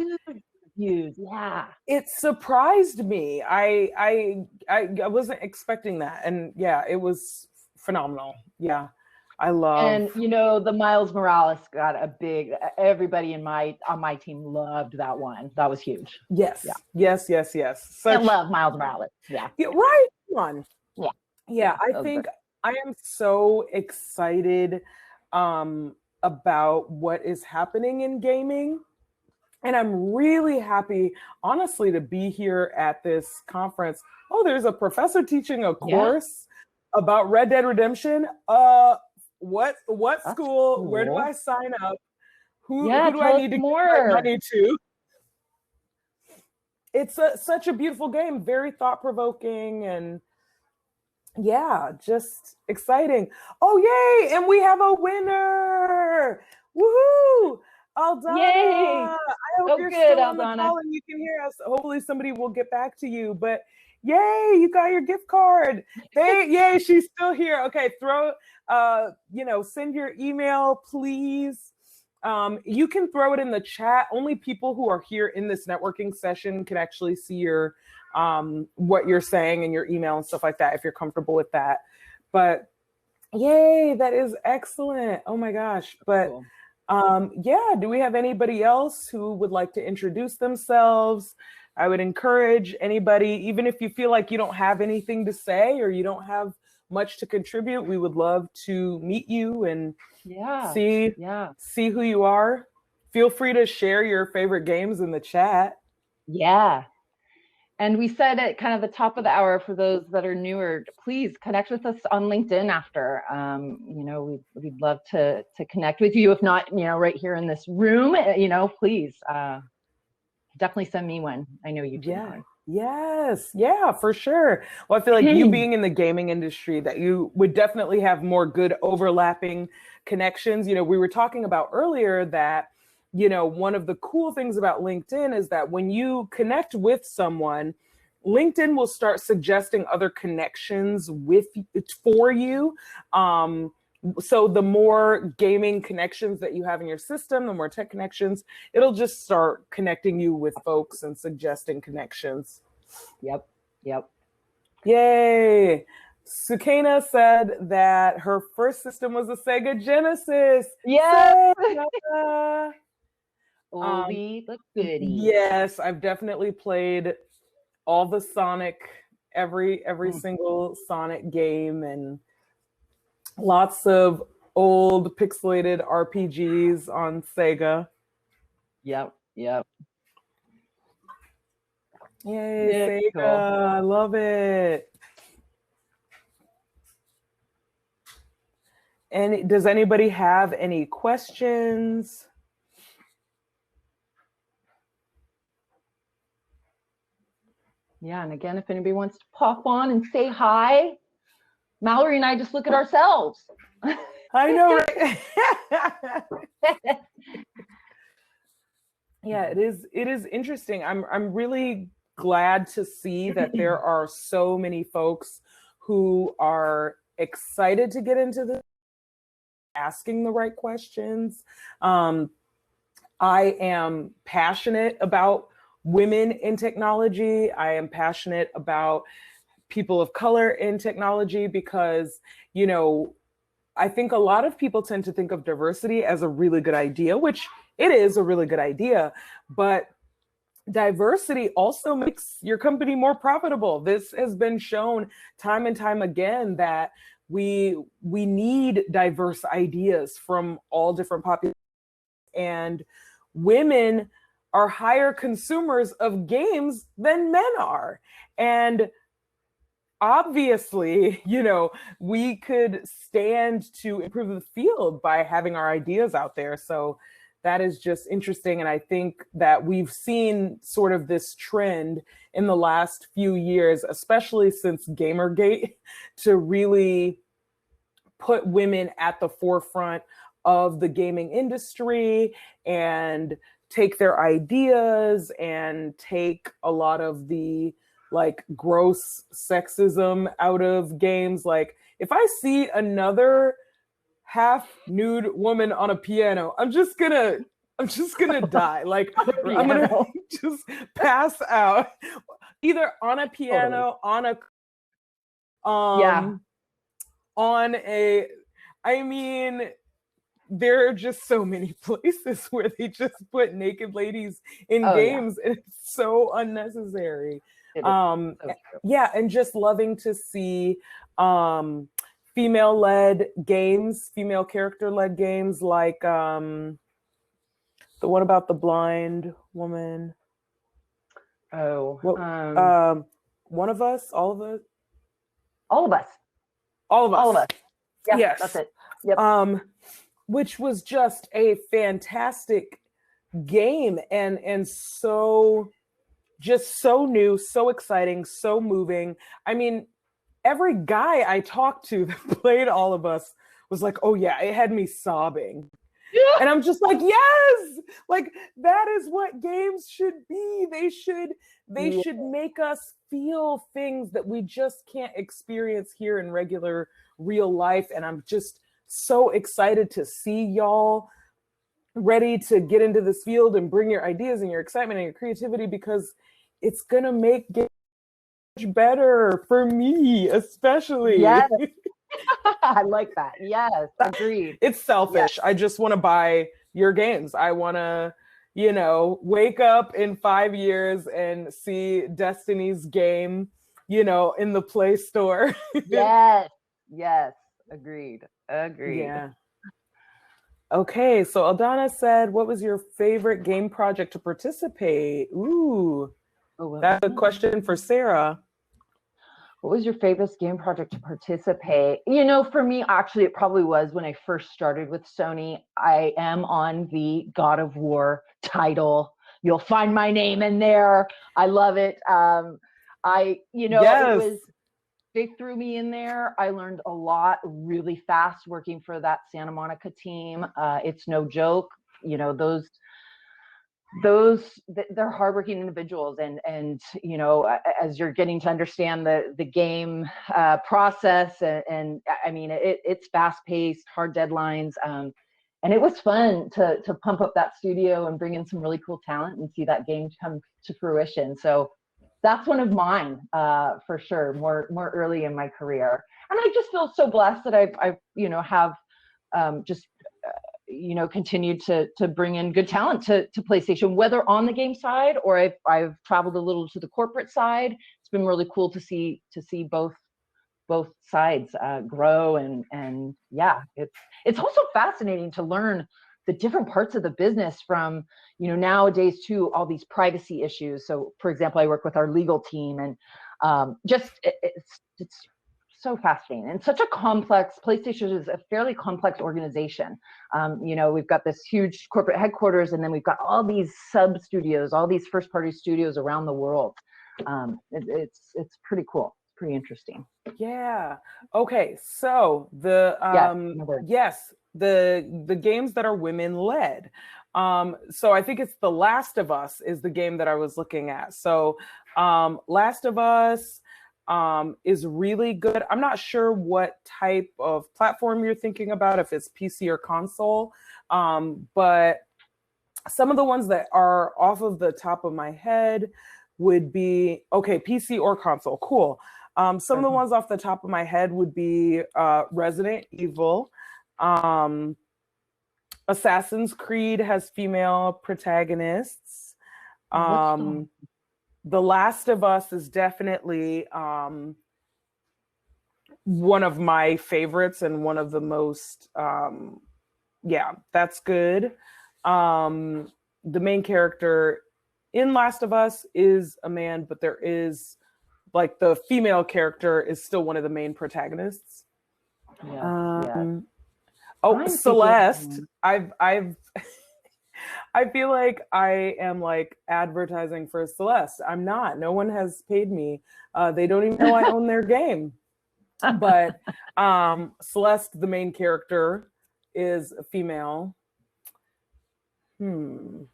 Huge. Yeah, it surprised me. I wasn't expecting that, and it was phenomenal. Yeah, I love. And the Miles Morales got a big. Everybody on my team loved that one. That was huge. Yes, yes. I love Miles Morales. Yeah. Right one. Yeah. I think I am so excited about what is happening in gaming. And I'm really happy, honestly, to be here at this conference. Oh, there's a professor teaching a course about Red Dead Redemption. What school? Cool. Where do I sign up? Who do I need to give my money to? It's such a beautiful game, very thought-provoking, and just exciting. Oh, yay! And we have a winner! Woohoo! Aldana, yay! I hope you're still on the call and you can hear us. Hopefully somebody will get back to you, but yay, you got your gift card. Yay, she's still here. Okay, send your email, please. You can throw it in the chat. Only people who are here in this networking session can actually see your what you're saying and your email and stuff like that if you're comfortable with that. But yay, that is excellent. Oh my gosh. But cool. Do we have anybody else who would like to introduce themselves? I would encourage anybody, even if you feel like you don't have anything to say or you don't have much to contribute, we would love to meet you and see who you are. Feel free to share your favorite games in the chat. Yeah. And we said at kind of the top of the hour, for those that are newer, please connect with us on LinkedIn after. We'd love to connect with you. If not, right here in this room, please definitely send me one. I know you can. Yes, yeah, for sure. Well, I feel like you being in the gaming industry, that you would definitely have more good overlapping connections. We were talking about earlier that, one of the cool things about LinkedIn is that when you connect with someone, LinkedIn will start suggesting other connections with for you. So the more gaming connections that you have in your system, the more tech connections, it'll just start connecting you with folks and suggesting connections. Yep. Yep. Yay. Sukena said that her first system was a Sega Genesis. Yes. Sega! Oldie but goodie. Yes, I've definitely played all the Sonic, every single Sonic game, and lots of old pixelated RPGs on Sega. Yep. Yep. Yay, Yeah, Sega. cool. I love it. And does anybody have any questions? Yeah, and again, if anybody wants to pop on and say hi, Mallory and I just look at ourselves. I know, right? Yeah, it is interesting. I'm really glad to see that there are so many folks who are excited to get into this, asking the right questions. I am passionate about women in technology. I am passionate about people of color in technology because, I think a lot of people tend to think of diversity as a really good idea, which it is a really good idea, but diversity also makes your company more profitable. This has been shown time and time again that we need diverse ideas from all different populations, and women are higher consumers of games than men are. And obviously, we could stand to improve the field by having our ideas out there. So that is just interesting. And I think that we've seen sort of this trend in the last few years, especially since Gamergate, to really put women at the forefront of the gaming industry and take their ideas and take a lot of the like gross sexism out of games. Like if I see another half nude woman on a piano, I'm just gonna die. Like I'm gonna just pass out, either on a piano, on a on a, I mean, there are just so many places where they just put naked ladies in games, and it's so unnecessary. Yeah, and just loving to see female-led games, female character-led games, like the one about the blind woman. One of Us, all of us. All of us. All of us. All of us. Yeah, yes, that's it. Yep. Which was just a fantastic game, and so just so new, so exciting, so moving. I mean, every guy I talked to that played All of Us was like, oh yeah, it had me sobbing. Yeah. And I'm just like, yes, like that is what games should be. They should make us feel things that we just can't experience here in regular real life. And I'm just so excited to see y'all ready to get into this field and bring your ideas and your excitement and your creativity, because it's gonna make games much better for me, especially. Yes. I like that. Yes, agreed. It's selfish. Yes. I just want to buy your games. I want to, wake up in 5 years and see Destiny's game, in the Play Store. Yes. Agreed. Yeah. Okay, so Aldana said, what was your favorite game project to participate? Ooh, that's a question for Sarah. What was your favorite game project to participate? For me, actually, it probably was when I first started with Sony. I am on the God of War title You'll find my name in there. I love it. It was, they threw me in there. I learned a lot really fast working for that Santa Monica team. It's no joke. They're hardworking individuals, and as you're getting to understand the game process, and I mean it's fast paced, hard deadlines, and it was fun to pump up that studio and bring in some really cool talent and see that game come to fruition. So that's one of mine, for sure, more early in my career. And I just feel so blessed that I've have just continued to bring in good talent to PlayStation, whether on the game side or I've traveled a little to the corporate side. It's been really cool to see both sides grow, and yeah, it's also fascinating to learn the different parts of the business from nowadays too, all these privacy issues. So for example, I work with our legal team, and it's so fascinating and such a complex. PlayStation is a fairly complex organization. We've got this huge corporate headquarters, and then we've got all these sub studios, all these first party studios around the world. It's pretty cool. It's pretty interesting. Yeah. Okay. So the games that are women led. So I think it's The Last of Us is the game that I was looking at. So Last of Us is really good. I'm not sure what type of platform you're thinking about, if it's PC or console, but some of the ones that are off of the top of my head would be, okay, PC or console, cool. Some of the ones off the top of my head would be Resident Evil. Assassin's Creed has female protagonists. The Last of Us is definitely one of my favorites and one of the most, that's good. The main character in Last of Us is a man, but there is, like, the female character is still one of the main protagonists. Celeste. I feel like I am like advertising for Celeste. I'm not. No one has paid me. They don't even know I own their game. But Celeste, the main character, is a female. I'm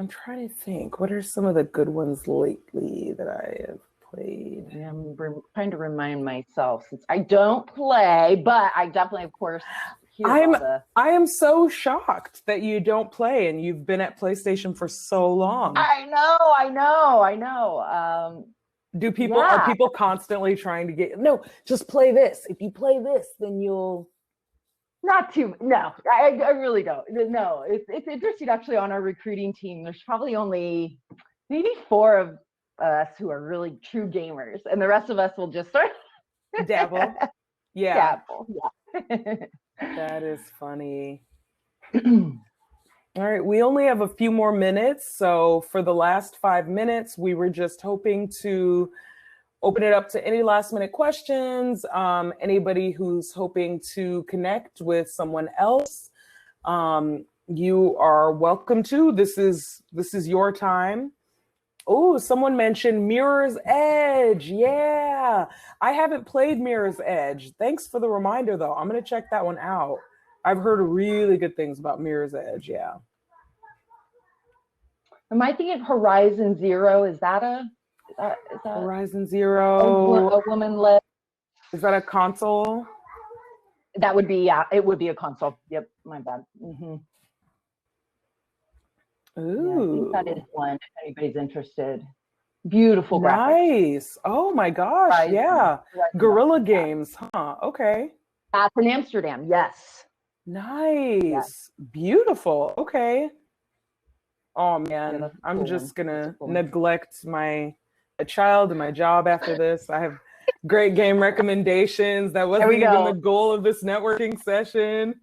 trying to think. What are some of the good ones lately that I have played? Yeah, I'm trying to remind myself, since I don't play, but I definitely, of course, I am so shocked that you don't play and you've been at PlayStation for so long. I know. Are people constantly trying to get, no, just play this. If you play this, then you'll. Not too, no, I really don't. No, it's interesting actually. On our recruiting team, there's probably only maybe 4 of us who are really true gamers, and the rest of us will just sort of dabble. Yeah. Yeah. That is funny. All right, we only have a few more minutes. So for the last 5 minutes, we were just hoping to open it up to any last minute questions. Anybody who's hoping to connect with someone else, you are welcome to. This is your time. Oh, someone mentioned Mirror's Edge. Yeah, I haven't played Mirror's Edge. Thanks for the reminder, though. I'm going to check that one out. I've heard really good things about Mirror's Edge. Yeah. Am I thinking Horizon Zero? Is that Horizon Zero? A woman-led? Is that a console? That would be, yeah. It would be a console. Yep, my bad. Mm-hmm. Ooh. Yeah, I think that is one, if anybody's interested. Beautiful graphics. Nice. Oh my gosh. Horizon. Yeah. Guerrilla Games, huh? Okay. That's in Amsterdam. Yes. Nice. Yes. Beautiful. Okay. Oh man, yeah, I'm just gonna neglect my child and my job after this. I have great game recommendations. That wasn't even the goal of this networking session.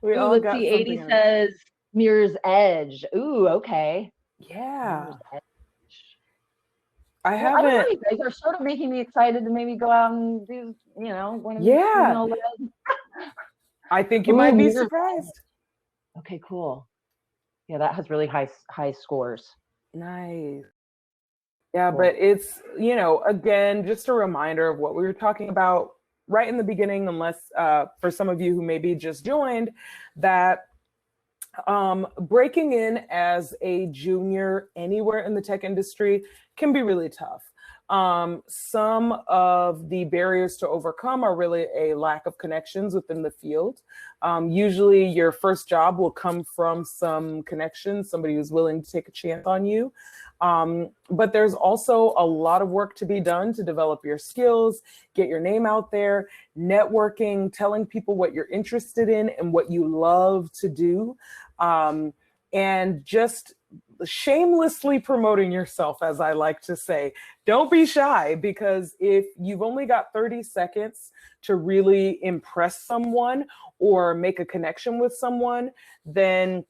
Let's see. 80 says Mirror's Edge. Ooh, okay. Yeah. I haven't. I don't know, you guys are sort of making me excited to maybe go out and do, one of these. Yeah. I think you might be surprised. Okay, cool. Yeah, that has really high scores. Nice. Yeah, Cool. but it's, again, just a reminder of what we were talking about right in the beginning, unless for some of you who maybe just joined, that breaking in as a junior anywhere in the tech industry can be really tough. Some of the barriers to overcome are really a lack of connections within the field. Usually your first job will come from some connections, somebody who's willing to take a chance on you. But there's also a lot of work to be done to develop your skills, get your name out there, networking, telling people what you're interested in and what you love to do. And just shamelessly promoting yourself, as I like to say. Don't be shy, because if you've only got 30 seconds to really impress someone or make a connection with someone, then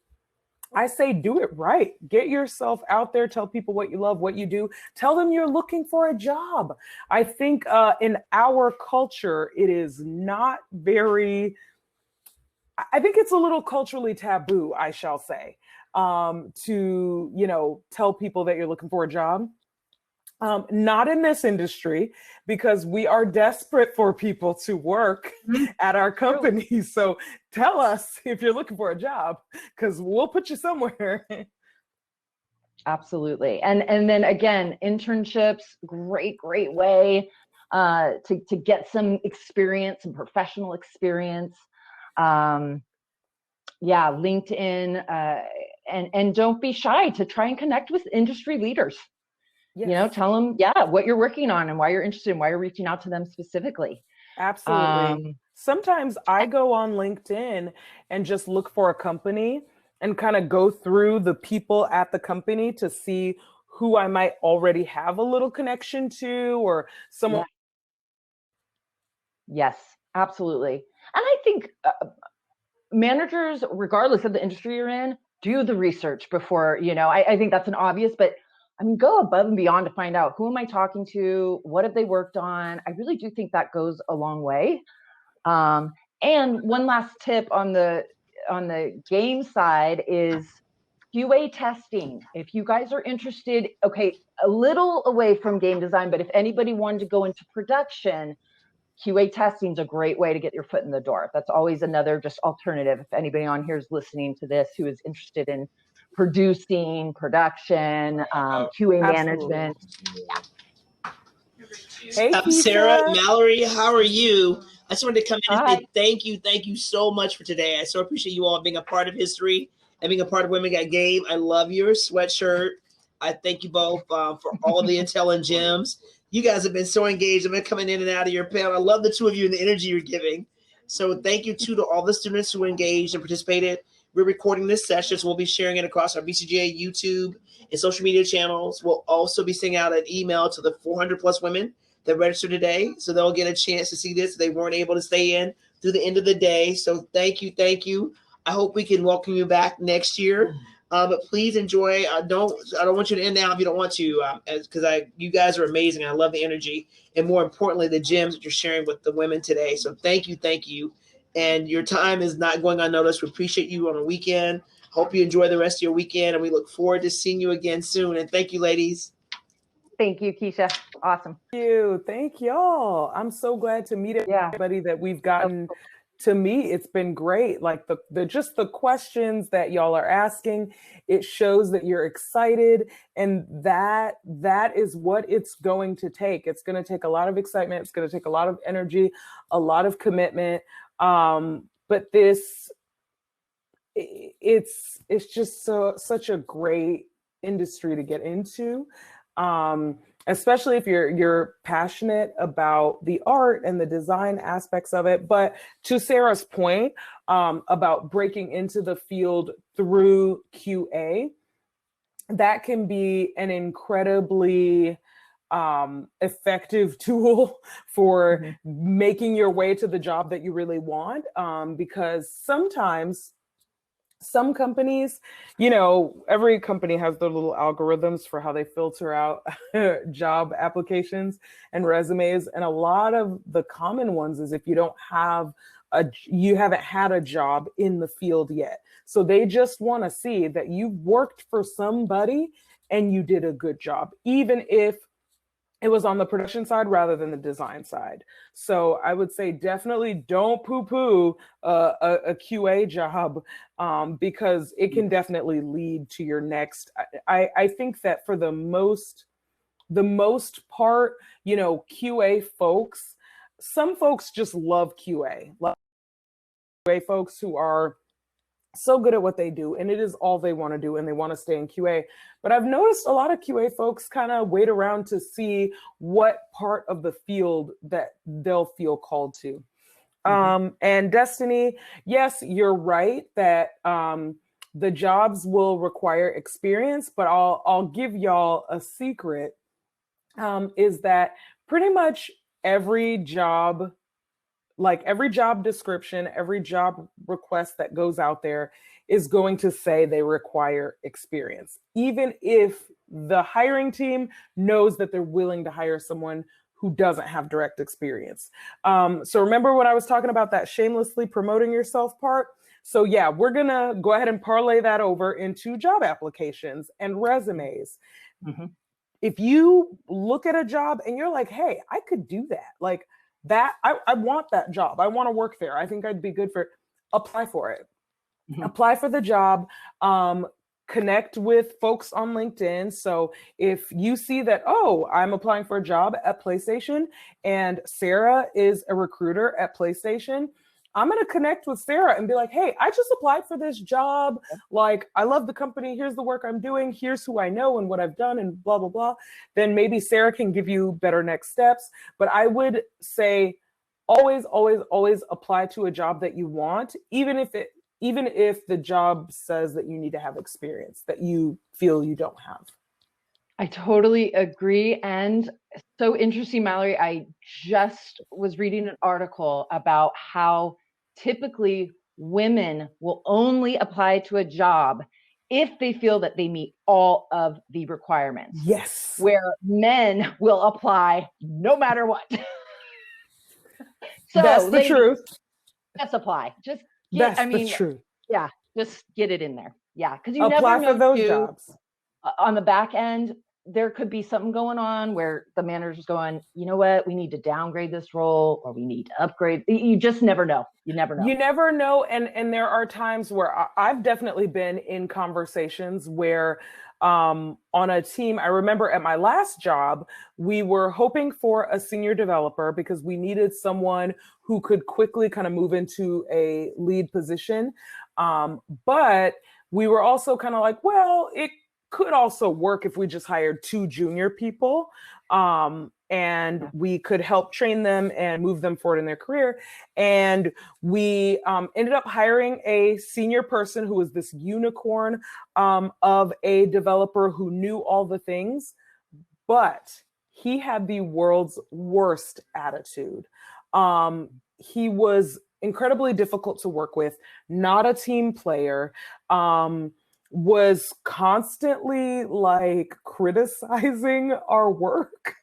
I say do it right. Get yourself out there. Tell people what you love, what you do. Tell them you're looking for a job. I think in our culture, it is not very, I think it's a little culturally taboo, I shall say, to, tell people that you're looking for a job. Not in this industry, because we are desperate for people to work at our companies. So tell us if you're looking for a job, because we'll put you somewhere. Absolutely. And then again, internships, great way to get some experience, some professional experience. Yeah, LinkedIn, and don't be shy to try and connect with industry leaders. Yes. Tell them, what you're working on and why you're interested and why you're reaching out to them specifically. Absolutely. Sometimes I go on LinkedIn and just look for a company and kind of go through the people at the company to see who I might already have a little connection to, or someone. Yes, absolutely. And I think managers, regardless of the industry you're in, do the research before, I think that's an obvious, but I mean, go above and beyond to find out who am I talking to, what have they worked on. I really do think that goes a long way. And one last tip on the game side is QA testing. If you guys are interested, okay, a little away from game design, but if anybody wanted to go into production, QA testing is a great way to get your foot in the door. That's always another just alternative. If anybody on here is listening to this who is interested in producing, production, QA management. Hey, Sarah, Keisha. Mallory, how are you? I just wanted to come in and say thank you so much for today. I so appreciate you all being a part of history and being a part of Women Got Game. I love your sweatshirt. I thank you both for all the intel and gems. You guys have been so engaged. I've been coming in and out of your panel. I love the two of you and the energy you're giving. So thank you too to all the students who engaged and participated. We're recording this session, so we'll be sharing it across our BCGA YouTube and social media channels. We'll also be sending out an email to the 400 plus women that registered today, so they'll get a chance to see this if they weren't able to stay in through the end of the day. So thank you. I hope we can welcome you back next year. But please enjoy. I don't want you to end now if you don't want to, because you guys are amazing. I love the energy, and more importantly, the gems that you're sharing with the women today. So thank you. And your time is not going unnoticed. We appreciate you on a weekend. Hope you enjoy the rest of your weekend, and we look forward to seeing you again soon. And thank you, ladies. Thank you, Keisha. Awesome. Thank y'all. I'm so glad to meet everybody that we've gotten to meet. It's been great. Like just the questions that y'all are asking, it shows that you're excited, and that is what it's going to take. It's going to take a lot of excitement. It's going to take a lot of energy, a lot of commitment. But it's just such a great industry to get into. Especially if you're passionate about the art and the design aspects of it. But to Sarah's point about breaking into the field through QA, that can be an incredibly effective tool for making your way to the job that you really want. Because sometimes some companies, every company has their little algorithms for how they filter out job applications and resumes. And a lot of the common ones is if you don't have you haven't had a job in the field yet. So they just want to see that you worked for somebody and you did a good job, even if it was on the production side rather than the design side. So I would say definitely don't poo-poo a QA job, because it can definitely lead to your next. I think that for the most part, you know, QA folks, some folks just love QA. Love QA folks who are so good at what they do, and it is all they want to do, and they want to stay in QA. But I've noticed a lot of QA folks kind of wait around to see what part of the field that they'll feel called to. And Destiny, yes, you're right that the jobs will require experience, but I'll give y'all a secret, is that pretty much every job, like every job description, every job request that goes out there is going to say they require experience, even if the hiring team knows that they're willing to hire someone who doesn't have direct experience. So remember when I was talking about that shamelessly promoting yourself part? So yeah, we're gonna go ahead and parlay that over into job applications and resumes. If you look at a job and you're like, hey, I could do that, like that, I want that job, I want to work there, I think I'd be good for it, apply for it. Apply for the job. Connect with folks on LinkedIn. So if you see that, oh, I'm applying for a job at PlayStation and Sarah is a recruiter at PlayStation, I'm going to connect with Sarah and be like, hey, I just applied for this job. Like, I love the company. Here's the work I'm doing. Here's who I know and what I've done and blah, blah, blah. Then maybe Sarah can give you better next steps. But I would say always, always, always apply to a job that you want, even if the job says that you need to have experience that you feel you don't have. I totally agree. And so interesting, Mallory, I just was reading an article about how typically women will only apply to a job if they feel that they meet all of the requirements. Yes. Where men will apply no matter what. So that's the ladies, truth. Just apply. Just the truth. Yeah, just get it in there. Yeah, because you apply never know for those jobs. On the back end, there could be something going on where the manager's going, you know what, we need to downgrade this role or we need to upgrade. You just never know. You never know. And there are times where I've definitely been in conversations where on a team, I remember at my last job, we were hoping for a senior developer because we needed someone who could quickly kind of move into a lead position. But we were also kind of like, well, it could also work if we just hired 2 junior people, and we could help train them and move them forward in their career. And we ended up hiring a senior person who was this unicorn of a developer who knew all the things, but he had the world's worst attitude. He was incredibly difficult to work with, not a team player, was constantly like criticizing our work.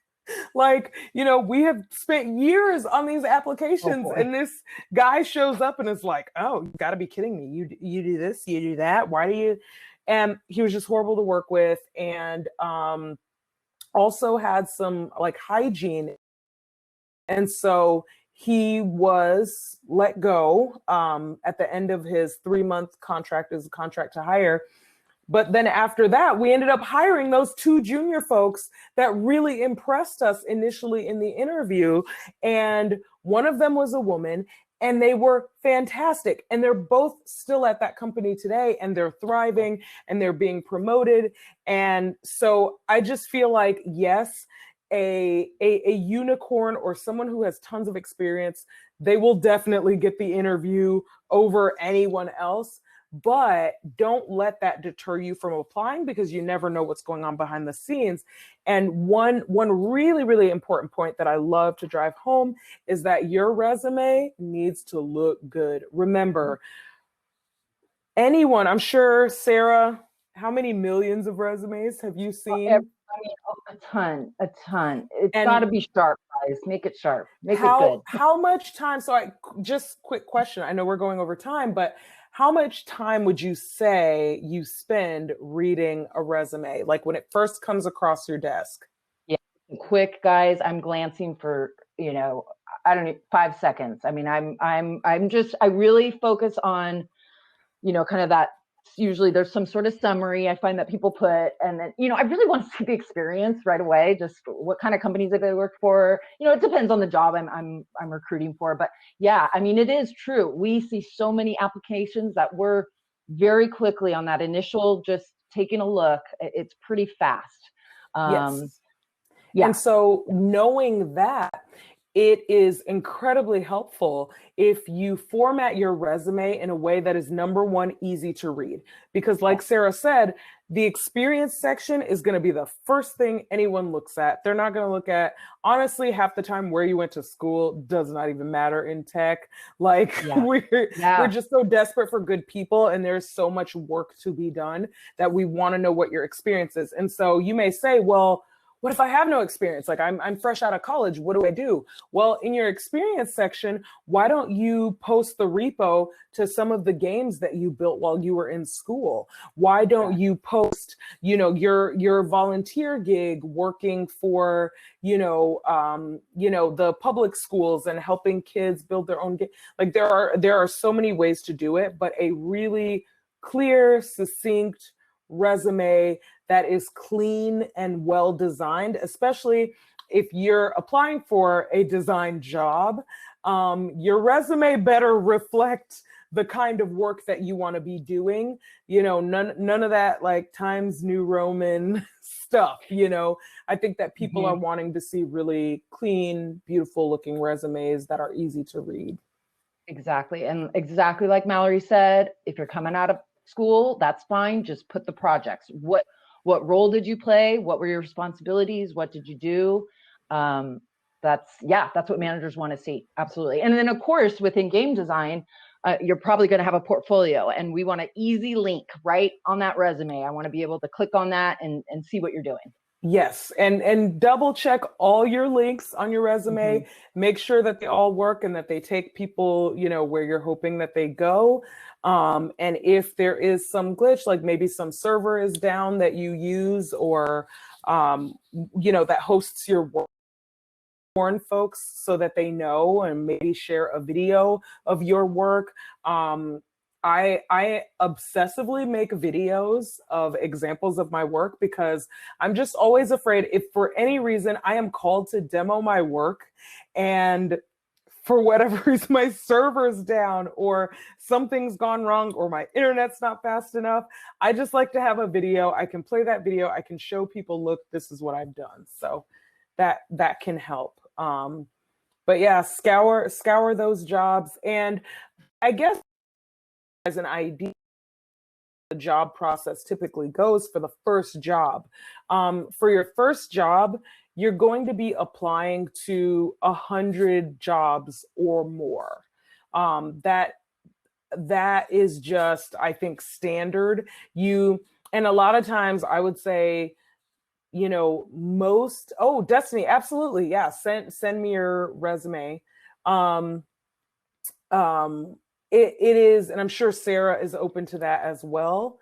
Like, you know, we have spent years on these applications and this guy shows up and is like, oh, you gotta be kidding me. You do this, you do that. Why do you? And he was just horrible to work with. And also had some like hygiene. And so he was let go at the end of his 3-month contract as a contract to hire. But then after that, we ended up hiring those 2 junior folks that really impressed us initially in the interview. And one of them was a woman, and they were fantastic. And they're both still at that company today, and they're thriving and they're being promoted. And so I just feel like, yes, a unicorn or someone who has tons of experience, they will definitely get the interview over anyone else. But don't let that deter you from applying, because you never know what's going on behind the scenes. And one really, really important point that I love to drive home is that your resume needs to look good. Remember, anyone, I'm sure Sarah, how many millions of resumes have you I seen? mean, a ton. It's got to be sharp, guys. Make it sharp. Make it good. How much time? So just quick question. I know we're going over time, but how much time would you say you spend reading a resume, like when it first comes across your desk? Yeah, quick, guys. I'm glancing for, I don't know, 5 seconds. I mean, I really focus on, kind of that. Usually there's some sort of summary I find that people put, and then, I really want to see the experience right away. Just what kind of companies have they worked for? It depends on the job I'm recruiting for, but yeah, I mean, it is true. We see so many applications that we're very quickly on that initial, just taking a look. It's pretty fast. Yes. Yeah. And so knowing that, it is incredibly helpful if you format your resume in a way that is, number one, easy to read. Because like Sarah said, the experience section is going to be the first thing anyone looks at. They're not going to look at, honestly, half the time where you went to school does not even matter in tech. Like we're just so desperate for good people, and there's so much work to be done that we want to know what your experience is. And so you may say, well, what if I have no experience? Like I'm fresh out of college. What do I do? Well, in your experience section, why don't you post the repo to some of the games that you built while you were in school? Why don't you post, your volunteer gig working for, the public schools and helping kids build their own game? Like there are so many ways to do it, but a really clear, succinct resume that is clean and well designed, especially if you're applying for a design job, your resume better reflect the kind of work that you want to be doing. None of that like Times New Roman stuff. I think that people are wanting to see really clean, beautiful looking resumes that are easy to read. Exactly. And exactly like Mallory said, if you're coming out of school, that's fine. Just put the projects. What role did you play? What were your responsibilities? What did you do? That's what managers want to see. Absolutely. And then of course, within game design, you're probably going to have a portfolio, and we want an easy link right on that resume. I want to be able to click on that and see what you're doing. Yes, and double check all your links on your resume. Make sure that they all work and that they take people, where you're hoping that they go. And if there is some glitch, like maybe some server is down that you use, or that hosts your work, warn folks so that they know, and maybe share a video of your work. I obsessively make videos of examples of my work because I'm just always afraid if for any reason I am called to demo my work and for whatever reason my server's down or something's gone wrong or my internet's not fast enough. I just like to have a video. I can play that video. I can show people, look, this is what I've done. So that can help. But yeah, scour those jobs. And I guess as an idea, the job process typically goes for the first job. For your first job, you're going to be applying to 100 jobs or more. That is just, I think, standard. And a lot of times I would say, Destiny, absolutely. Yeah. Send me your resume. It is, and I'm sure Sarah is open to that as well.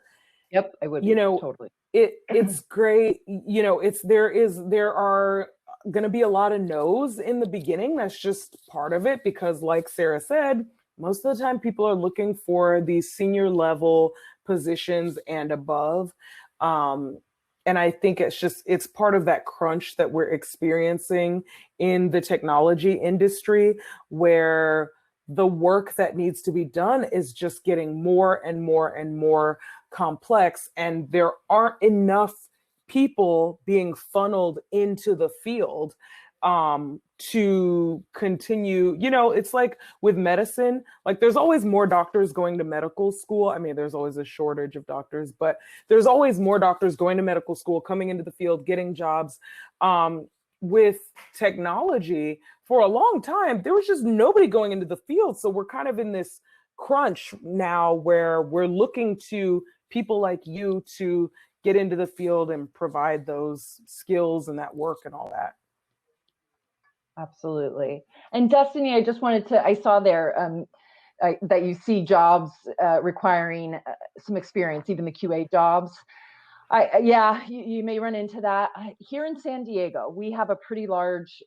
Yep, I would. Totally. It's great. There are going to be a lot of no's in the beginning. That's just part of it because, like Sarah said, most of the time people are looking for these senior level positions and above. And I think it's part of that crunch that we're experiencing in the technology industry, where the work that needs to be done is just getting more and more and more complex. And there aren't enough people being funneled into the field to continue. It's like with medicine, like there's always more doctors going to medical school. I mean, there's always a shortage of doctors, but there's always more doctors going to medical school, coming into the field, getting jobs. With technology, for a long time, there was just nobody going into the field. So we're kind of in this crunch now where we're looking to people like you to get into the field and provide those skills and that work and all that. Absolutely. And Destiny, I just wanted to, I saw there that you see jobs requiring some experience, even the QA jobs. Yeah, you may run into that. Here in San Diego, we have a pretty large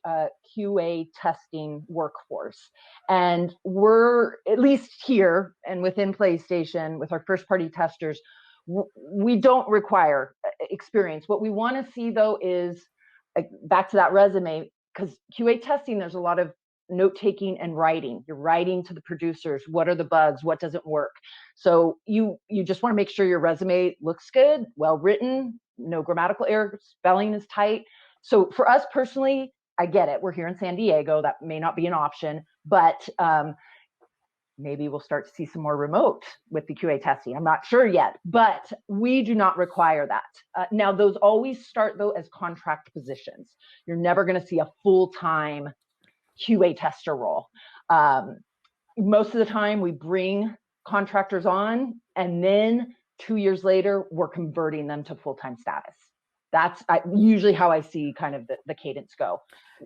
QA testing workforce. And we're, at least here and within PlayStation, with our first party testers, we don't require experience. What we want to see, though, is back to that resume, because QA testing, there's a lot of note taking and writing. You're writing to the producers, what are the bugs, what doesn't work. So you just want to make sure your resume looks good, well written, no grammatical errors, spelling is tight. So for us personally, I get it. We're here in San Diego. That may not be an option, but maybe we'll start to see some more remote with the QA testing. I'm not sure yet, but we do not require that. Now, those always start, though, as contract positions. You're never going to see a full-time QA tester role. Most of the time, we bring contractors on, and then 2 years later, we're converting them to full-time status. That's usually how I see kind of the cadence go.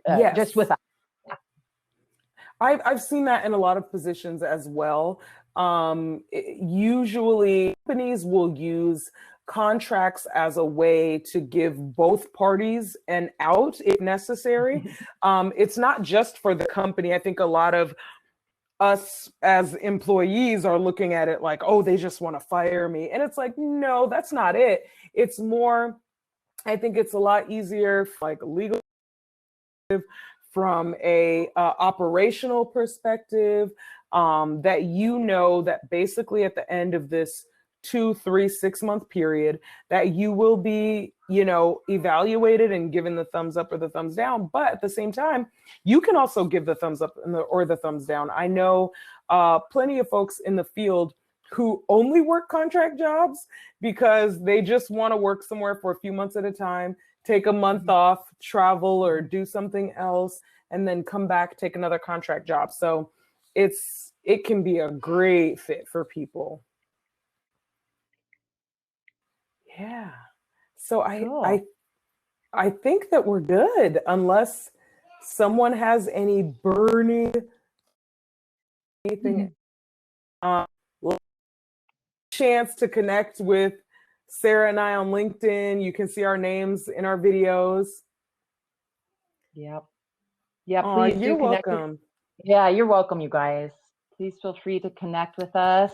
Yes. Just with us. I've seen that in a lot of positions as well. Usually companies will use contracts as a way to give both parties an out if necessary. It's not just for the company. I think a lot of us as employees are looking at it like, oh, they just want to fire me. And it's like, no, that's not it. It's more, I think it's a lot easier, like legal, from a operational perspective, that you know that basically at the end of this 2, 3, 6 month period that you will be, evaluated and given the thumbs up or the thumbs down. But at the same time, you can also give the thumbs up or the thumbs down. I know plenty of folks in the field who only work contract jobs because they just want to work somewhere for a few months at a time, take a month off, travel or do something else, and then come back, take another contract job. So it can be a great fit for people. Yeah. So Cool. I think that we're good unless someone has any burning anything. Chance to connect with Sarah and I on LinkedIn. You can see our names in our videos. Yep. Yeah, please you're do connect. welcome. Yeah, you're welcome, you guys. Please feel free to connect with us.